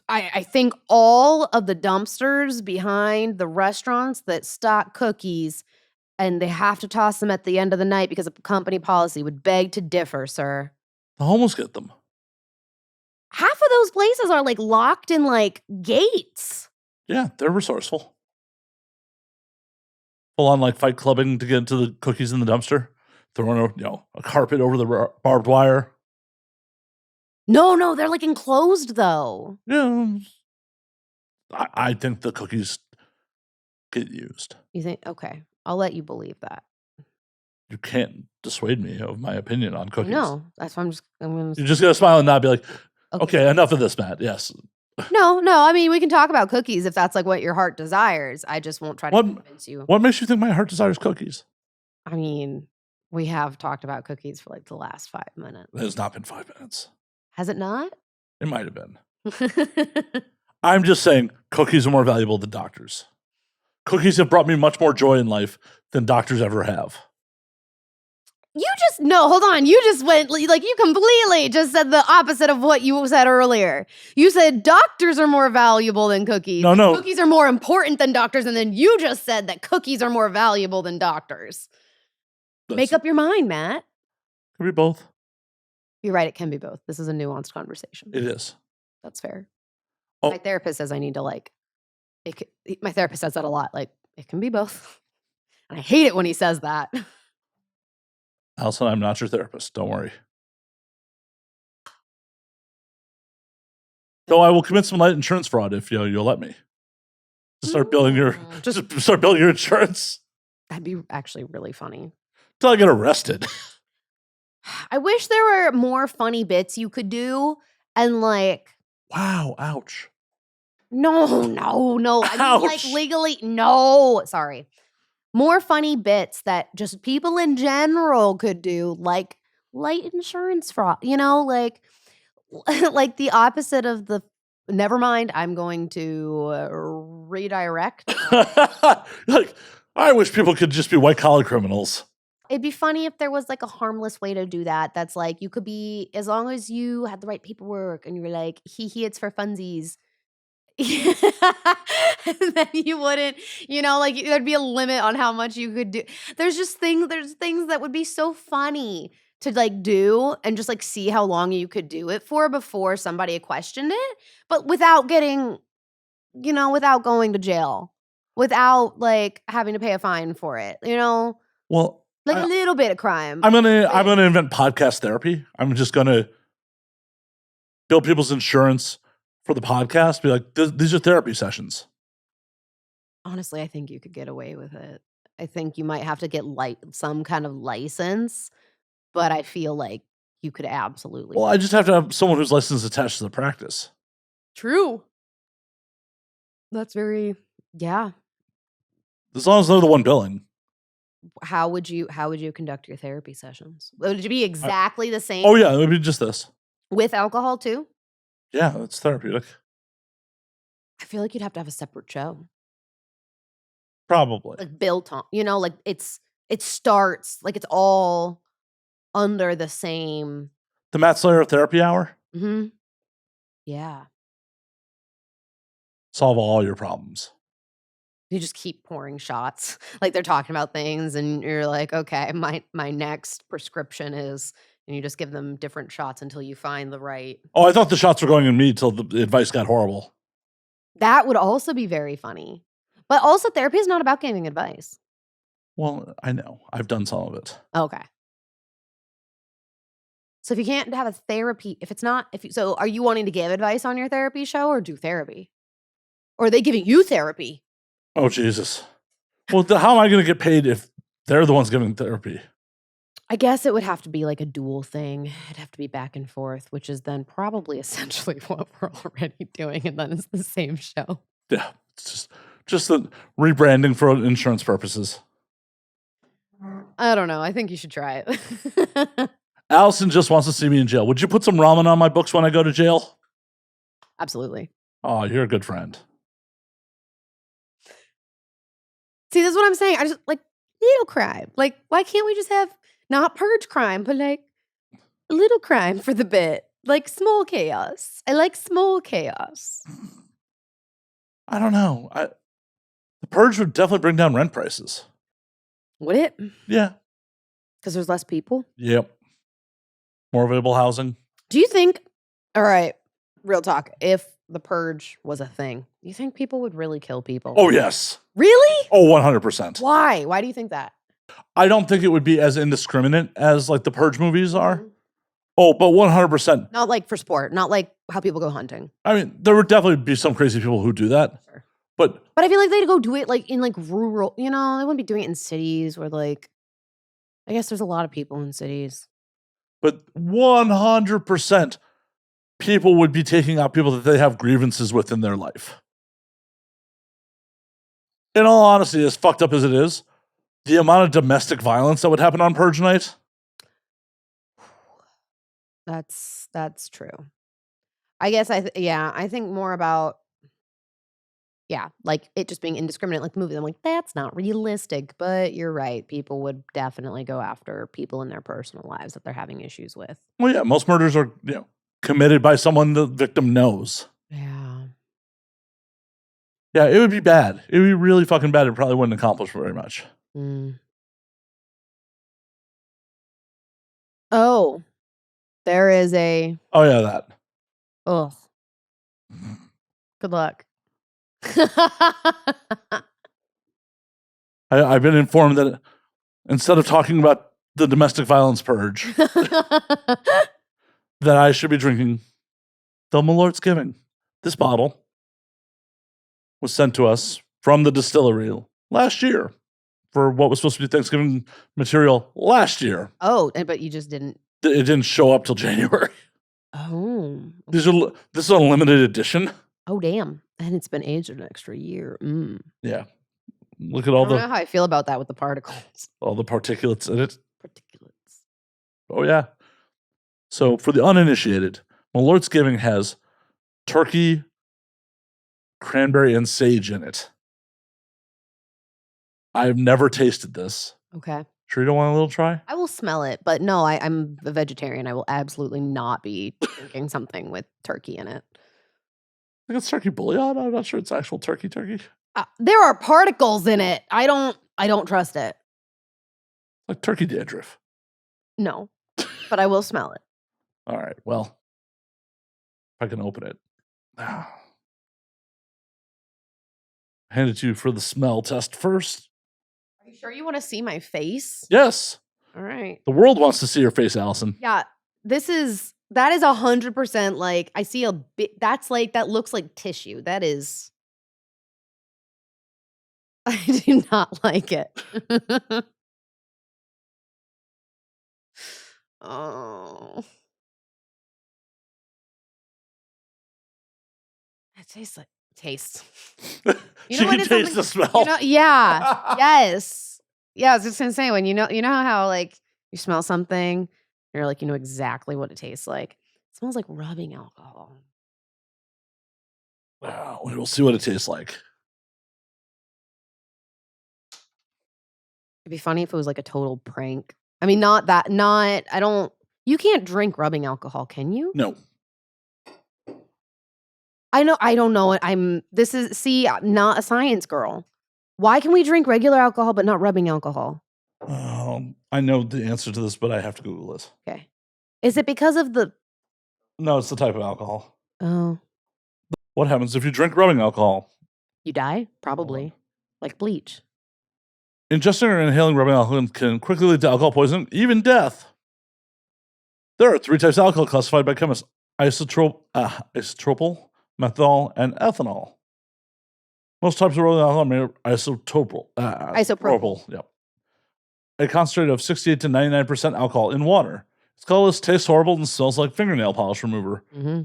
I think all of the dumpsters behind the restaurants that stock cookies and they have to toss them at the end of the night because of company policy would beg to differ, sir. The homeless get them. Half of those places are like locked in like gates. Yeah, they're resourceful. Full on like fight clubbing to get into the cookies in the dumpster. Throwing a carpet over the barbed wire. No, they're like enclosed though. Yeah. I think the cookies get used. You think? Okay. I'll let you believe that. You can't dissuade me of my opinion on cookies. No, that's why You're just going to smile and not be like, okay, enough of this, Matt. Yes. No. I mean, we can talk about cookies if that's like what your heart desires. I just won't try to convince you. What makes you think my heart desires cookies? I mean, we have talked about cookies for like the last 5 minutes. It has not been 5 minutes. Has it not? It might have been. I'm just saying cookies are more valuable than doctors. Cookies have brought me much more joy in life than doctors ever have. Hold on. You just went, like, you completely just said the opposite of what you said earlier. You said doctors are more valuable than cookies. No. Cookies are more important than doctors. And then you just said that cookies are more valuable than doctors. Make up your mind, Matt. Could be both. You're right. It can be both. This is a nuanced conversation. It is. That's fair. Oh. My therapist says I need to my therapist says that a lot. Like, it can be both. And I hate it when he says that. Alison, I'm not your therapist. Don't worry. Though I will commit some light insurance fraud if you'll let me. Start building your insurance. That'd be actually really funny. Until I get arrested. I wish there were more funny bits you could do and like. Wow, ouch. No. I mean, like legally, no. Sorry. More funny bits that just people in general could do, like light insurance fraud, like the opposite of the, never mind, I'm going to redirect. Like, I wish people could just be white collar criminals. It'd be funny if there was like a harmless way to do that. That's like, you could be, as long as you had the right paperwork and you were like, it's for funsies. And then you wouldn't, like there'd be a limit on how much you could do. There's things that would be so funny to like do and just like see how long you could do it for before somebody questioned it, but without getting, without going to jail, without like having to pay a fine for it, Well, like a little bit of crime. I'm gonna invent podcast therapy. I'm just gonna build people's insurance for the podcast. Be like, these are therapy sessions. Honestly, I think you could get away with it. I think you might have to get some kind of license, but I feel like you could absolutely. Well, I just have to have someone whose license attached to the practice. True. That's very, yeah. As long as they're the one billing. How would you conduct your therapy sessions? Would it be exactly the same? Oh yeah, it would be just this. With alcohol too? Yeah, it's therapeutic. I feel like you'd have to have a separate show. Probably. Like built on, like it starts, like it's all under the same. The Matt Slayer Therapy Hour? Mm-hmm. Yeah. Solve all your problems. You just keep pouring shots. Like they're talking about things and you're like, okay, my next prescription is, and you just give them different shots until you find the right. Oh, I thought the shots were going in me till the advice got horrible. That would also be very funny. But also therapy is not about giving advice. Well, I know. I've done some of it. Okay. So if you can't have a therapy, so are you wanting to give advice on your therapy show or do therapy? Or are they giving you therapy? Oh, Jesus. Well, how am I going to get paid if they're the ones giving therapy? I guess it would have to be like a dual thing. It'd have to be back and forth, which is then probably essentially what we're already doing, and then it's the same show. Yeah, it's just the rebranding for insurance purposes. I don't know. I think you should try it. Alison just wants to see me in jail. Would you put some ramen on my books when I go to jail? Absolutely. Oh, you're a good friend. See, this is what I'm saying. I just like little crime. Like, why can't we just have not purge crime, but like a little crime for the bit? Like small chaos. I like small chaos. I don't know. The purge would definitely bring down rent prices. Would it? Yeah. Because there's less people? Yep. More available housing. Do you think, all right, real talk, if the purge was a thing, do you think people would really kill people? Oh, yes. Really? Oh, 100%. Why? Why do you think that? I don't think it would be as indiscriminate as like the purge movies are. Oh, but 100%. Not like for sport, not like how people go hunting. I mean, there would definitely be some crazy people who do that. Sure. But I feel like they'd go do it like in like rural, they wouldn't be doing it in cities where like, I guess there's a lot of people in cities. But 100% people would be taking out people that they have grievances with in their life. In all honesty, as fucked up as it is, the amount of domestic violence that would happen on Purge night. That's true. I guess I think more about, like it just being indiscriminate, like the movie. I'm like, that's not realistic, but you're right. People would definitely go after people in their personal lives that they're having issues with. Well, yeah, most murders are, committed by someone the victim knows. Yeah. Yeah, it would be bad. It would be really fucking bad. It probably wouldn't accomplish very much. Mm. Oh, there is a. Oh, yeah, that. Ugh. Good luck. I've been informed that instead of talking about the domestic violence purge, that I should be drinking the Malörtsgiving. This bottle was sent to us from the distillery last year for what was supposed to be Thanksgiving material last year. Oh, but you just didn't. It didn't show up till January. Oh. This is a limited edition. Oh, damn. And it's been aged an extra year. Mm. Yeah. Look at all I don't know how I feel about that with the particles. All the particulates in it. Particulates. Oh, yeah. So for the uninitiated, Malörtsgiving has turkey, cranberry, and sage in it. I've never tasted this. Okay. Sure you don't want a little try? I will smell it, but no, I'm a vegetarian. I will absolutely not be drinking something with turkey in it. think it's turkey bouillon. I'm not sure it's actual turkey. There are particles in it. I don't trust it. Like turkey dandruff. No, but I will smell it. All right. Well, if I can open it. Hand it to you for the smell test first. Are you sure you want to see my face? Yes. All right. The world wants to see your face, Allison. Yeah, that is 100% like I see a bit. That looks like tissue. That is. I do not like it. Oh. It tastes like taste. You know, can taste the smell. You know, yeah. Yes. Yeah, I was just gonna say when you know how like you smell something, you're like, you know exactly what it tastes like. It smells like rubbing alcohol. Wow, we'll see what it tastes like. It'd be funny if it was like a total prank. I mean, you can't drink rubbing alcohol, can you? No. I don't know. I'm not a science girl. Why can we drink regular alcohol but not rubbing alcohol? I know the answer to this, but I have to Google it. Okay. Is it because of the... No, it's the type of alcohol. Oh. What happens if you drink rubbing alcohol? You die? Probably. Like bleach. Ingesting or inhaling rubbing alcohol can quickly lead to alcohol poisoning, even death. There are 3 types of alcohol classified by chemists: isotropal, methanol, and ethanol. Most types of rubbing alcohol are made of isopropyl. Yep. A concentrate of 68 to 99% alcohol in water. It's colorless, tastes horrible, and smells like fingernail polish remover. Mm-hmm.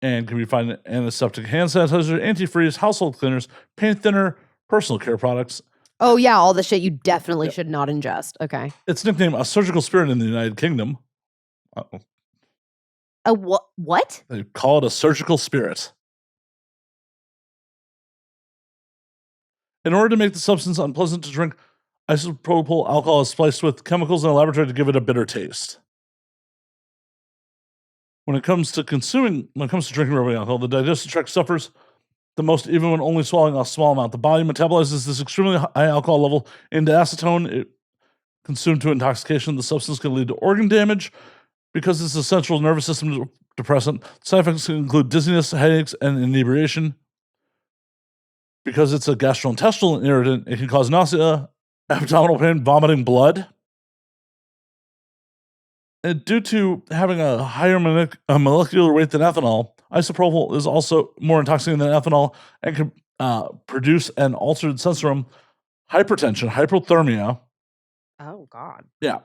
And can be found in antiseptic hand sanitizer, antifreeze, household cleaners, paint thinner, personal care products. Oh, yeah, all the shit you definitely should not ingest. Okay. It's nicknamed a surgical spirit in the United Kingdom. Uh-oh. A what? They call it a surgical spirit. In order to make the substance unpleasant to drink, isopropyl alcohol is spliced with chemicals in a laboratory to give it a bitter taste. When it comes to drinking rubbing alcohol, the digestive tract suffers the most even when only swallowing a small amount. The body metabolizes this extremely high alcohol level into acetone. It consumed to intoxication. The substance can lead to organ damage because it's a central nervous system depressant. Side effects include dizziness, headaches, and inebriation. Because it's a gastrointestinal irritant, it can cause nausea, abdominal pain, vomiting blood. And due to having a higher molecular weight than ethanol, isopropyl is also more intoxicating than ethanol and can produce an altered sensorium, hypertension, hypothermia. Oh, God. Yeah.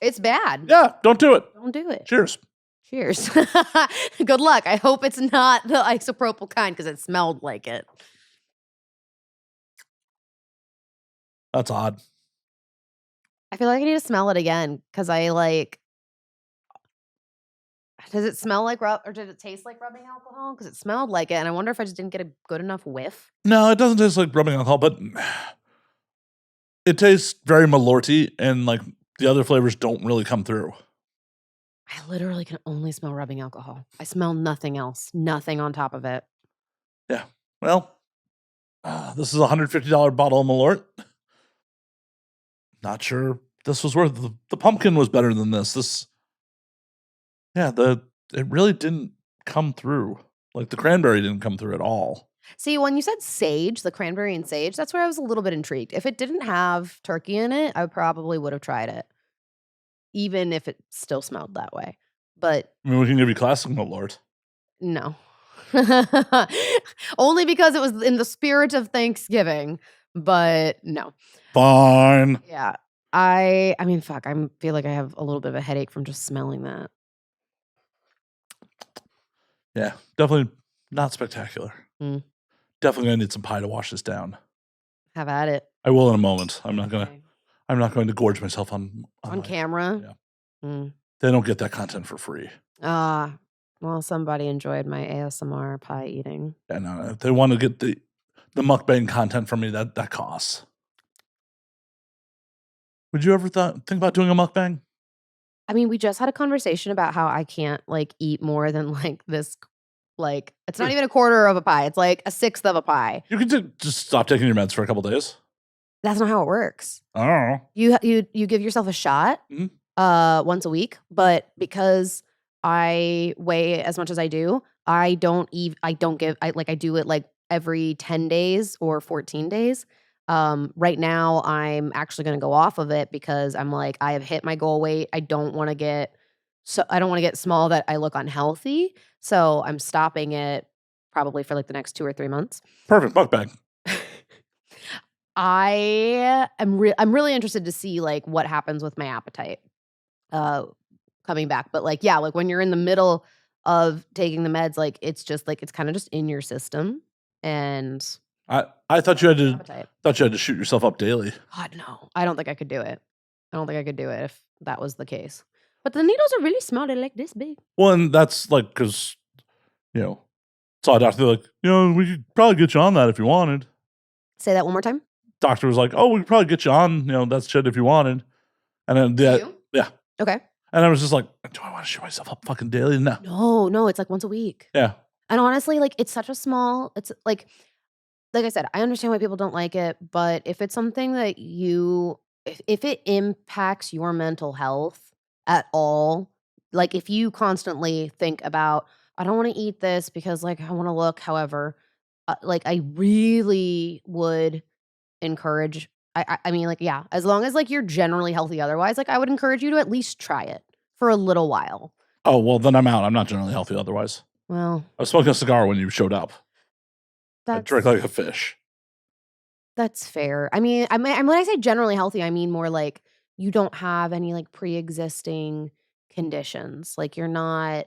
It's bad. Yeah, don't do it. Don't do it. Cheers. Cheers. Good luck. I hope it's not the isopropyl kind because it smelled like it. That's odd. I feel like I need to smell it again because does it smell like or did it taste like rubbing alcohol? Because it smelled like it, and I wonder if I just didn't get a good enough whiff. No, it doesn't taste like rubbing alcohol, but it tastes very Malörty, and like the other flavors don't really come through. I literally can only smell rubbing alcohol. I smell nothing else. Nothing on top of it. Yeah. Well, this is a $150 bottle of Malört. Not sure this was worth the pumpkin was better than this. It really didn't come through. Like the cranberry didn't come through at all. See, when you said sage, the cranberry and sage, that's where I was a little bit intrigued. If it didn't have turkey in it, I probably would have tried it. Even if it still smelled that way. But I mean, we can give you classic Malört. No. Only because it was in the spirit of Thanksgiving. But no. Fine. Yeah. I mean, fuck. I feel like I have a little bit of a headache from just smelling that. Yeah, definitely not spectacular. Mm. Definitely gonna need some pie to wash this down. Have at it. I will in a moment. I'm not going to gorge myself on camera. Yeah. Mm. They don't get that content for free. Well, somebody enjoyed my ASMR pie eating. Yeah, no, if they want to get the mukbang content from me, that costs. Would you ever think about doing a mukbang? I mean, we just had a conversation about how I can't like eat more than like this Like, it's not even a quarter of a pie. It's like a sixth of a pie. You can just stop taking your meds for a couple days. That's not how it works. I don't know. You give yourself a shot once a week, but because I weigh as much as I do, I do it like every 10 days or 14 days. Right now I'm actually going to go off of it because I'm like, I have hit my goal weight. I don't want to get small that I look unhealthy. So I'm stopping it probably for like the next 2 or 3 months. Perfect. Mukbang. I'm really interested to see like what happens with my appetite coming back. But like, yeah, like when you're in the middle of taking the meds, like it's just like it's kind of just in your system. And I thought you had to shoot yourself up daily. God, no. I don't think I could do it. I don't think I could do it if that was the case. But the needles are really small. They're like this big. Well, and that's like because, saw a doctor like, we could probably get you on that if you wanted. Say that one more time. Doctor was like, oh, we could probably get you on, that shit if you wanted. And then, yeah. Okay. And I was just like, do I want to shoot myself up fucking daily? No, it's like once a week. Yeah. And honestly, like it's such a small, it's like I said, I understand why people don't like it, but if it's something that if it impacts your mental health at all, like if you constantly think about, I don't want to eat this because like I want to look, however, like I really would encourage, I mean like, yeah, as long as like you're generally healthy otherwise, like I would encourage you to at least try it for a little while. Oh, well then I'm out. I'm not generally healthy otherwise. Well, I was smoking a cigar when you showed up. I drink like a fish. That's fair. I mean, when I say generally healthy, I mean more like you don't have any like pre-existing conditions. Like you're not.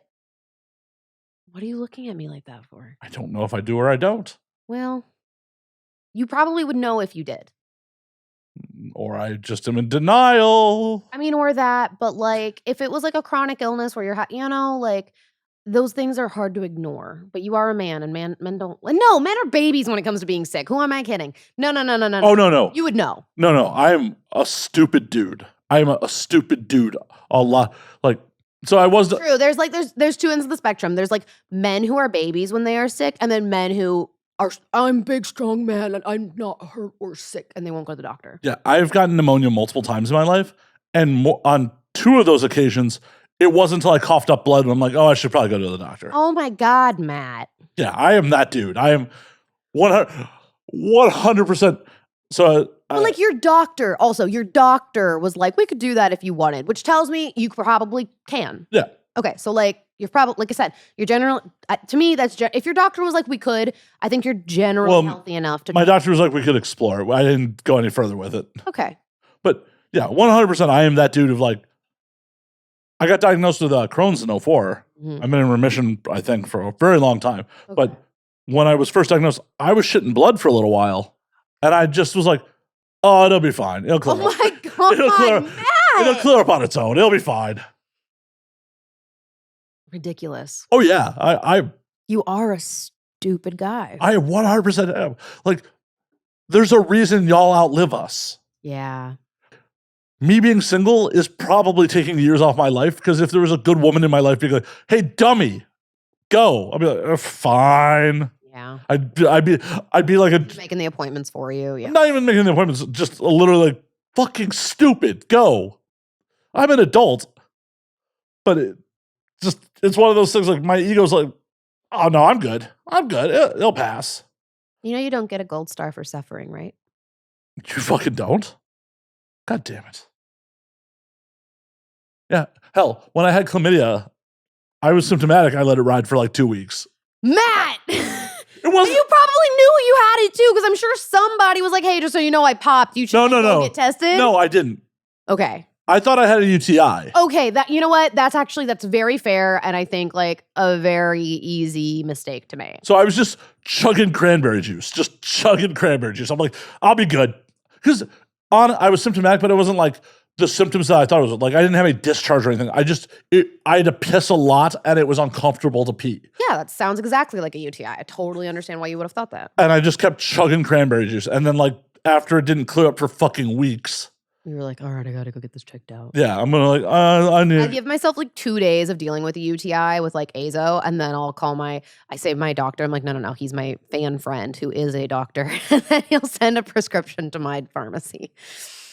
What are you looking at me like that for? I don't know if I do or I don't. Well, you probably would know if you did. Or I just am in denial. I mean, or that, but like if it was like a chronic illness where you're, like those things are hard to ignore. But you are a man, and men don't. No, men are babies when it comes to being sick. Who am I kidding? No. Oh no. You would know. No. I am a stupid dude. I am a stupid dude. A lot. Like, so I was true. There's two ends of the spectrum. There's like men who are babies when they are sick, and then men who are, I'm big, strong man, and I'm not hurt or sick, and they won't go to the doctor. Yeah, I've gotten pneumonia multiple times in my life, and on 2 of those occasions, it wasn't until I coughed up blood and I'm like, oh, I should probably go to the doctor. Oh my God, Matt. Yeah, I am that dude. I am 100%. So, but like your doctor was like, we could do that if you wanted, which tells me you probably can. Yeah. Okay, so like you're probably, like I said, you're general. To me, if your doctor was like, we could, I think you're generally healthy enough to. My doctor was like, we could explore it. I didn't go any further with it. Okay. But yeah, 100%. I am that dude of like, I got diagnosed with Crohn's in 2004. I've been in remission, I think, for a very long time. Okay. But when I was first diagnosed, I was shitting blood for a little while. And I just was like, oh, it'll be fine. It'll clear up. Oh my God, it'll clear up on its own. It'll be fine. Ridiculous. Oh, yeah. You are a stupid guy. I 100% am. Like, there's a reason y'all outlive us. Yeah. Me being single is probably taking years off my life because if there was a good woman in my life being like, hey, dummy, go. I'd be like, fine. Yeah. I'd be like making the appointments for you. Yeah. Not even making the appointments, just literally like, fucking stupid, go. I'm an adult. But it's one of those things like my ego's like, oh no, I'm good. It'll pass. You don't get a gold star for suffering, right? You fucking don't? God damn it. Yeah. Hell, when I had chlamydia, I was symptomatic. I let it ride for like 2 weeks. Matt! It wasn't. You probably knew you had it too, because I'm sure somebody was like, hey, just so you know, I popped. You should go get tested. No, I didn't. Okay. I thought I had a UTI. Okay, you know what? That's very fair, and I think like a very easy mistake to make. So I was just chugging cranberry juice. I'm like, I'll be good. Because I was symptomatic, but it wasn't like the symptoms that I thought it was. Like I didn't have any discharge or anything. I had to piss a lot, and it was uncomfortable to pee. Yeah, that sounds exactly like a UTI. I totally understand why you would have thought that. And I just kept chugging cranberry juice. And then like after it didn't clear up for fucking weeks, You were like, all right, I gotta go get this checked out. Yeah, I'm gonna I need. I give myself like 2 days of dealing with a UTI with like azo, and then I'll call I say my doctor. I'm like, no, he's my fan friend who is a doctor, and then he'll send a prescription to my pharmacy.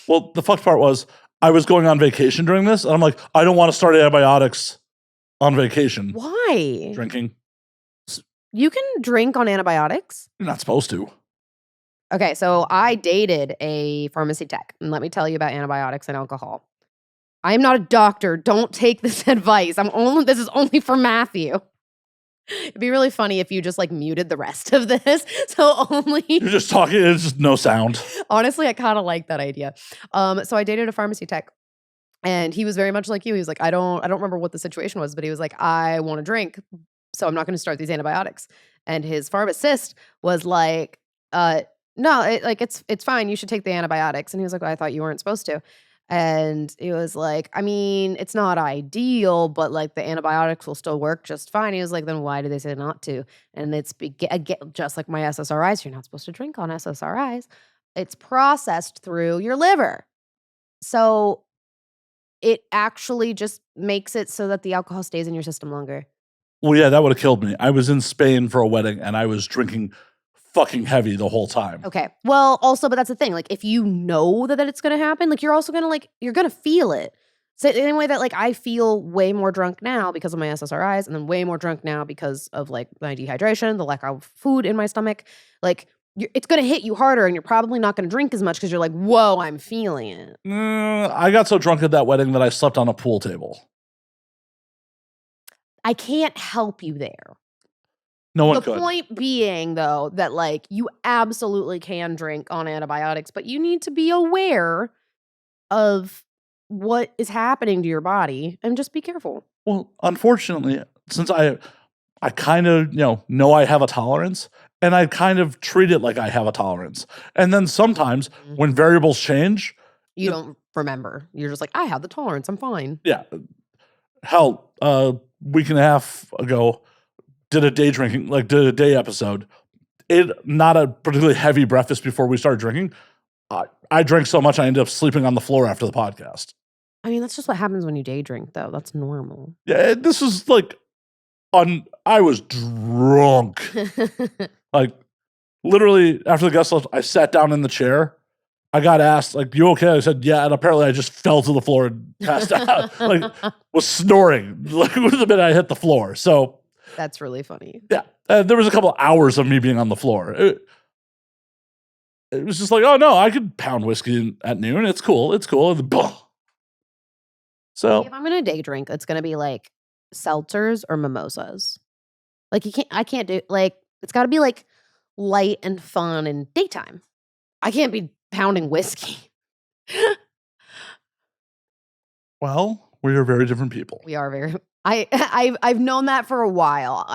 Well, the fucked part was I was going on vacation during this, and I'm like, I don't want to start antibiotics on vacation. Why? Drinking. You can drink on antibiotics? You're not supposed to. Okay, so I dated a pharmacy tech, and let me tell you about antibiotics and alcohol. I am not a doctor. Don't take this advice. This is only for Matthew. It'd be really funny if you just like muted the rest of this. So only you're just talking, it's just no sound. Honestly, I kind of like that idea. So I dated a pharmacy tech, and he was very much like you. He was like, I don't remember what the situation was, but he was like, I want to drink, so I'm not going to start these antibiotics. And his pharmacist was like, no, it's fine. You should take the antibiotics. And he was like, well, I thought you weren't supposed to. And he was like, I mean, it's not ideal, but like the antibiotics will still work just fine. He was like, then why do they say not to? And it's just like my SSRIs. You're not supposed to drink on SSRIs. It's processed through your liver. So it actually just makes it so that the alcohol stays in your system longer. Well, yeah, that would have killed me. I was in Spain for a wedding, and I was drinking fucking heavy the whole time. Okay. Well, also, but that's the thing. Like, if you know that it's going to happen, like, you're also going to, you're going to feel it. So, the same way that, like, I feel way more drunk now because of my SSRIs, and then way more drunk now because of, like, my dehydration, the lack of food in my stomach. Like, it's going to hit you harder, and you're probably not going to drink as much because you're like, whoa, I'm feeling it. I got so drunk at that wedding that I slept on a pool table. I can't help you there. No one could. The point being, though, that like you absolutely can drink on antibiotics, but you need to be aware of what is happening to your body and just be careful. Well, unfortunately, since I kind of know I have a tolerance, and I kind of treat it like I have a tolerance, and then sometimes when variables change, you don't remember. You're just like, I have the tolerance. I'm fine. Yeah. Hell, week and a half ago, did a day episode. Not a particularly heavy breakfast before we started drinking. I drank so much I ended up sleeping on the floor after the podcast. I mean, that's just what happens when you day drink, though. That's normal. Yeah, this was like I was drunk. Like literally after the guest left, I sat down in the chair. I got asked, like, you okay? I said, yeah. And apparently I just fell to the floor and passed out. Like, was snoring. Like, it was the minute I hit the floor. So that's really funny. Yeah. There was a couple of hours of me being on the floor. It was just like, oh, no, I could pound whiskey at noon. It's cool. It's cool. So if I'm going to day drink, it's going to be like seltzers or mimosas. Like, I can't do, like, it's got to be like light and fun in daytime. I can't be pounding whiskey. Well, we are very different people. We are very. I've known that for a while.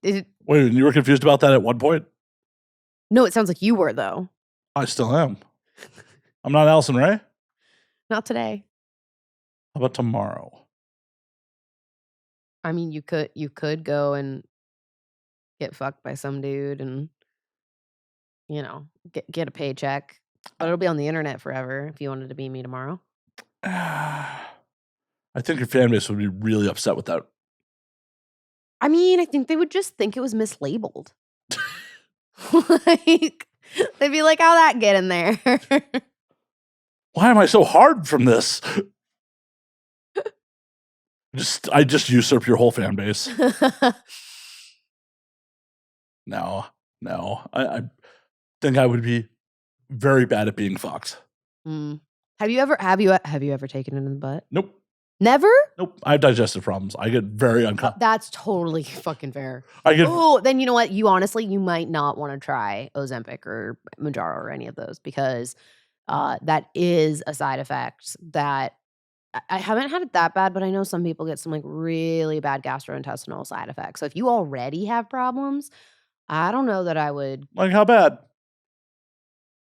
Wait, you were confused about that at one point? No, it sounds like you were though. I still am. I'm not Alison Rey. Not today. How about tomorrow? I mean, you could go and get fucked by some dude and get a paycheck. But it'll be on the internet forever if you wanted to be me tomorrow. I think your fan base would be really upset with that. I mean, I think they would just think it was mislabeled. Like, they'd be like, how'd that get in there? Why am I so hard from this? I just usurp your whole fan base. No. I think I would be very bad at being fucked. Have you ever taken it in the butt? Nope. Never? Nope. I have digestive problems. I get very uncomfortable. That's totally fucking fair. Then you know what? You might not want to try Ozempic or Mounjaro or any of those because that is a side effect that I haven't had it that bad, but I know some people get some like really bad gastrointestinal side effects. So if you already have problems, I don't know that I would. Like how bad?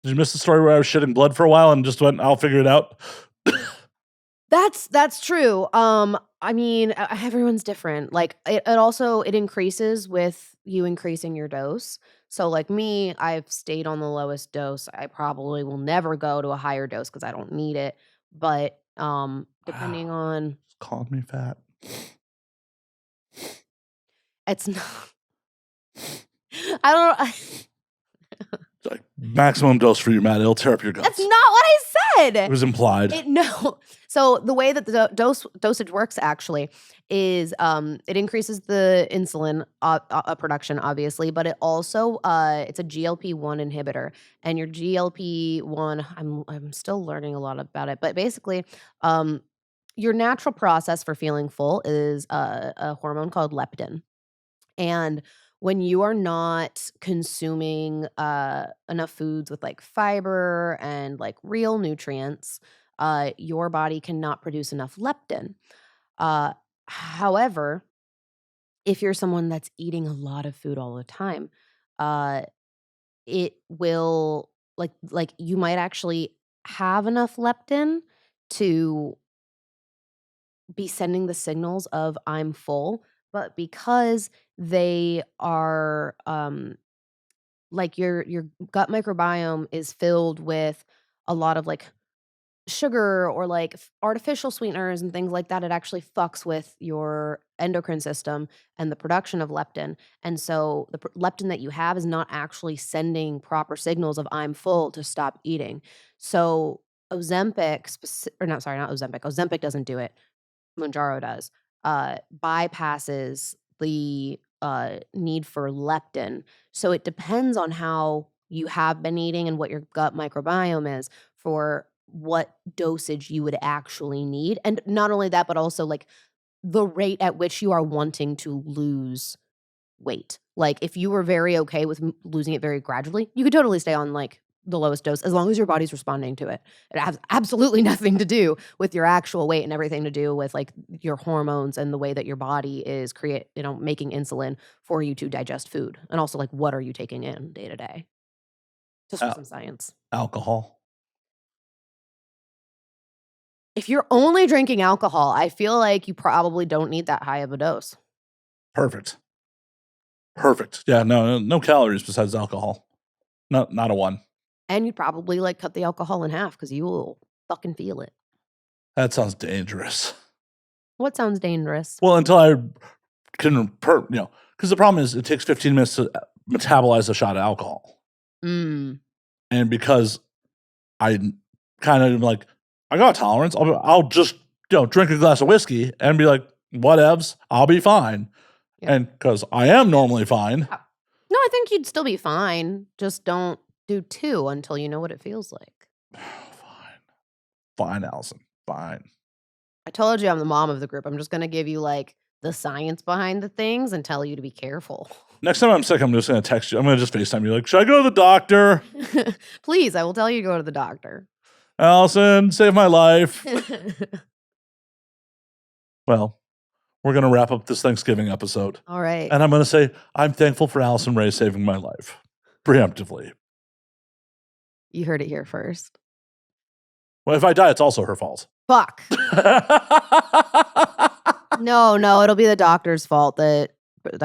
Did you miss the story where I was shitting blood for a while and just went, I'll figure it out? That's true. I mean, everyone's different. Like it increases with you increasing your dose. So like me, I've stayed on the lowest dose. I probably will never go to a higher dose because I don't need it. But depending Wow. on, Calling me fat. it's not. I don't. It's like maximum dose for you, Matt. It'll tear up your guts. That's not what I said. It was implied. No. So the way that the dosage works actually is it increases the insulin production, obviously, but it also it's a GLP-1 inhibitor, and your GLP-1, I'm still learning a lot about it, but basically, your natural process for feeling full is a hormone called leptin. And when you are not consuming enough foods with like fiber and like real nutrients, your body cannot produce enough leptin. However, if you're someone that's eating a lot of food all the time, uh, it will like you might actually have enough leptin to be sending the signals of I'm full, but because they are like your gut microbiome is filled with a lot of like sugar or like artificial sweeteners and things like that, it actually fucks with your endocrine system and the production of leptin. And so the leptin that you have is not actually sending proper signals of I'm full to stop eating. So Ozempic, or not, sorry, not Ozempic. Ozempic doesn't do it. Mounjaro does, bypasses the need for leptin. So it depends on how you have been eating and what your gut microbiome is for what dosage you would actually need. And not only that, but also like the rate at which you are wanting to lose weight. Like if you were very okay with losing it very gradually, you could totally stay on like the lowest dose as long as your body's responding to it. It has absolutely nothing to do with your actual weight and everything to do with like your hormones and the way that your body is making insulin for you to digest food. And also like what are you taking in day to day? Just for some science. Alcohol. If you're only drinking alcohol, I feel like you probably don't need that high of a dose. Perfect. Yeah, no calories besides alcohol. Not a one. And you'd probably like cut the alcohol in half because you will fucking feel it. That sounds dangerous. What sounds dangerous? Well, until I can, because the problem is it takes 15 minutes to metabolize a shot of alcohol. Mm. And because I kind of like, I got a tolerance, I'll just, drink a glass of whiskey and be like, whatevs, I'll be fine. Yeah. And because I am normally fine. Yeah. No, I think you'd still be fine. Just don't do 2 until you know what it feels like. Fine, Allison. Fine. I told you I'm the mom of the group. I'm just going to give you like the science behind the things and tell you to be careful. Next time I'm sick, I'm just going to text you. I'm going to just FaceTime you like, should I go to the doctor? Please, I will tell you to go to the doctor. Allison, save my life. Well, we're going to wrap up this Thanksgiving episode. All right. And I'm going to say, I'm thankful for Alison Rey saving my life. Preemptively. You heard it here first. Well, if I die, it's also her fault. Fuck. No, it'll be the doctor's fault that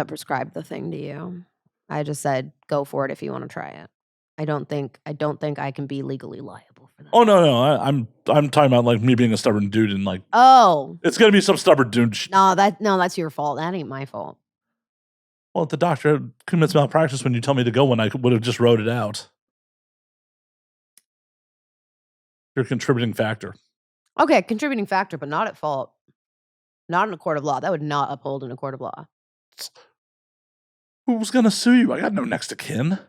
prescribed the thing to you. I just said, go for it if you want to try it. I don't think I can be legally liable for that. Oh no, I'm talking about like me being a stubborn dude and like, oh, it's gonna be some stubborn dude. No, that's your fault. That ain't my fault. Well, if the doctor commits malpractice when you tell me to go when I would have just wrote it out. You're a contributing factor. Okay, contributing factor, but not at fault. Not in a court of law. That would not uphold in a court of law. Who's gonna sue you? I got no next of kin.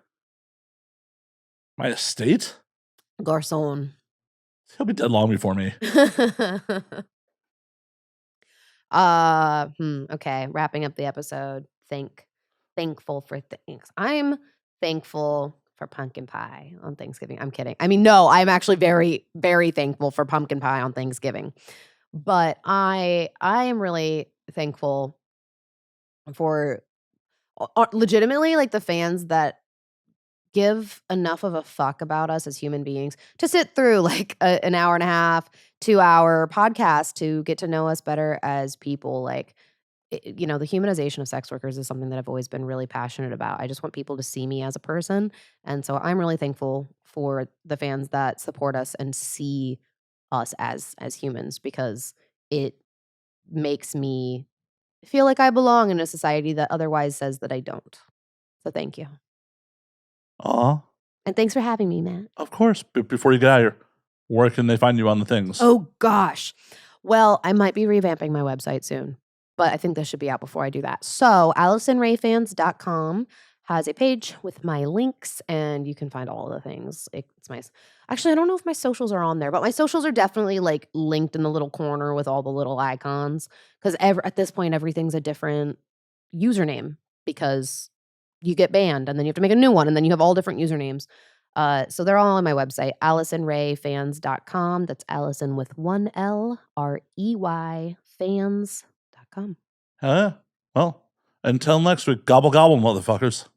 My estate? Garcon. He'll be dead long before me. Okay, wrapping up the episode. Thankful for things. I'm thankful for pumpkin pie on Thanksgiving. I'm kidding. I mean, no, I'm actually very, very thankful for pumpkin pie on Thanksgiving. But I am really thankful for legitimately like the fans that give enough of a fuck about us as human beings to sit through like an hour and a half, 2-hour podcast to get to know us better as people. Like you know, the humanization of sex workers is something that I've always been really passionate about. I just want people to see me as a person. And so I'm really thankful for the fans that support us and see us as humans, because it makes me feel like I belong in a society that otherwise says that I don't. So thank you. Aw. And thanks for having me, Matt. Of course. Before you get out of here, where can they find you on the things? Oh, gosh. Well, I might be revamping my website soon, but I think this should be out before I do that. So, AlisonReyFans.com has a page with my links, and you can find all the things. It's my actually, I don't know if my socials are on there, but my socials are definitely like linked in the little corner with all the little icons, because at this point everything's a different username, because you get banned and then you have to make a new one and then you have all different usernames. So they're all on my website, AlisonReyFans.com. That's Alison with one L, REY, fans.com. Well, until next week, gobble gobble, motherfuckers.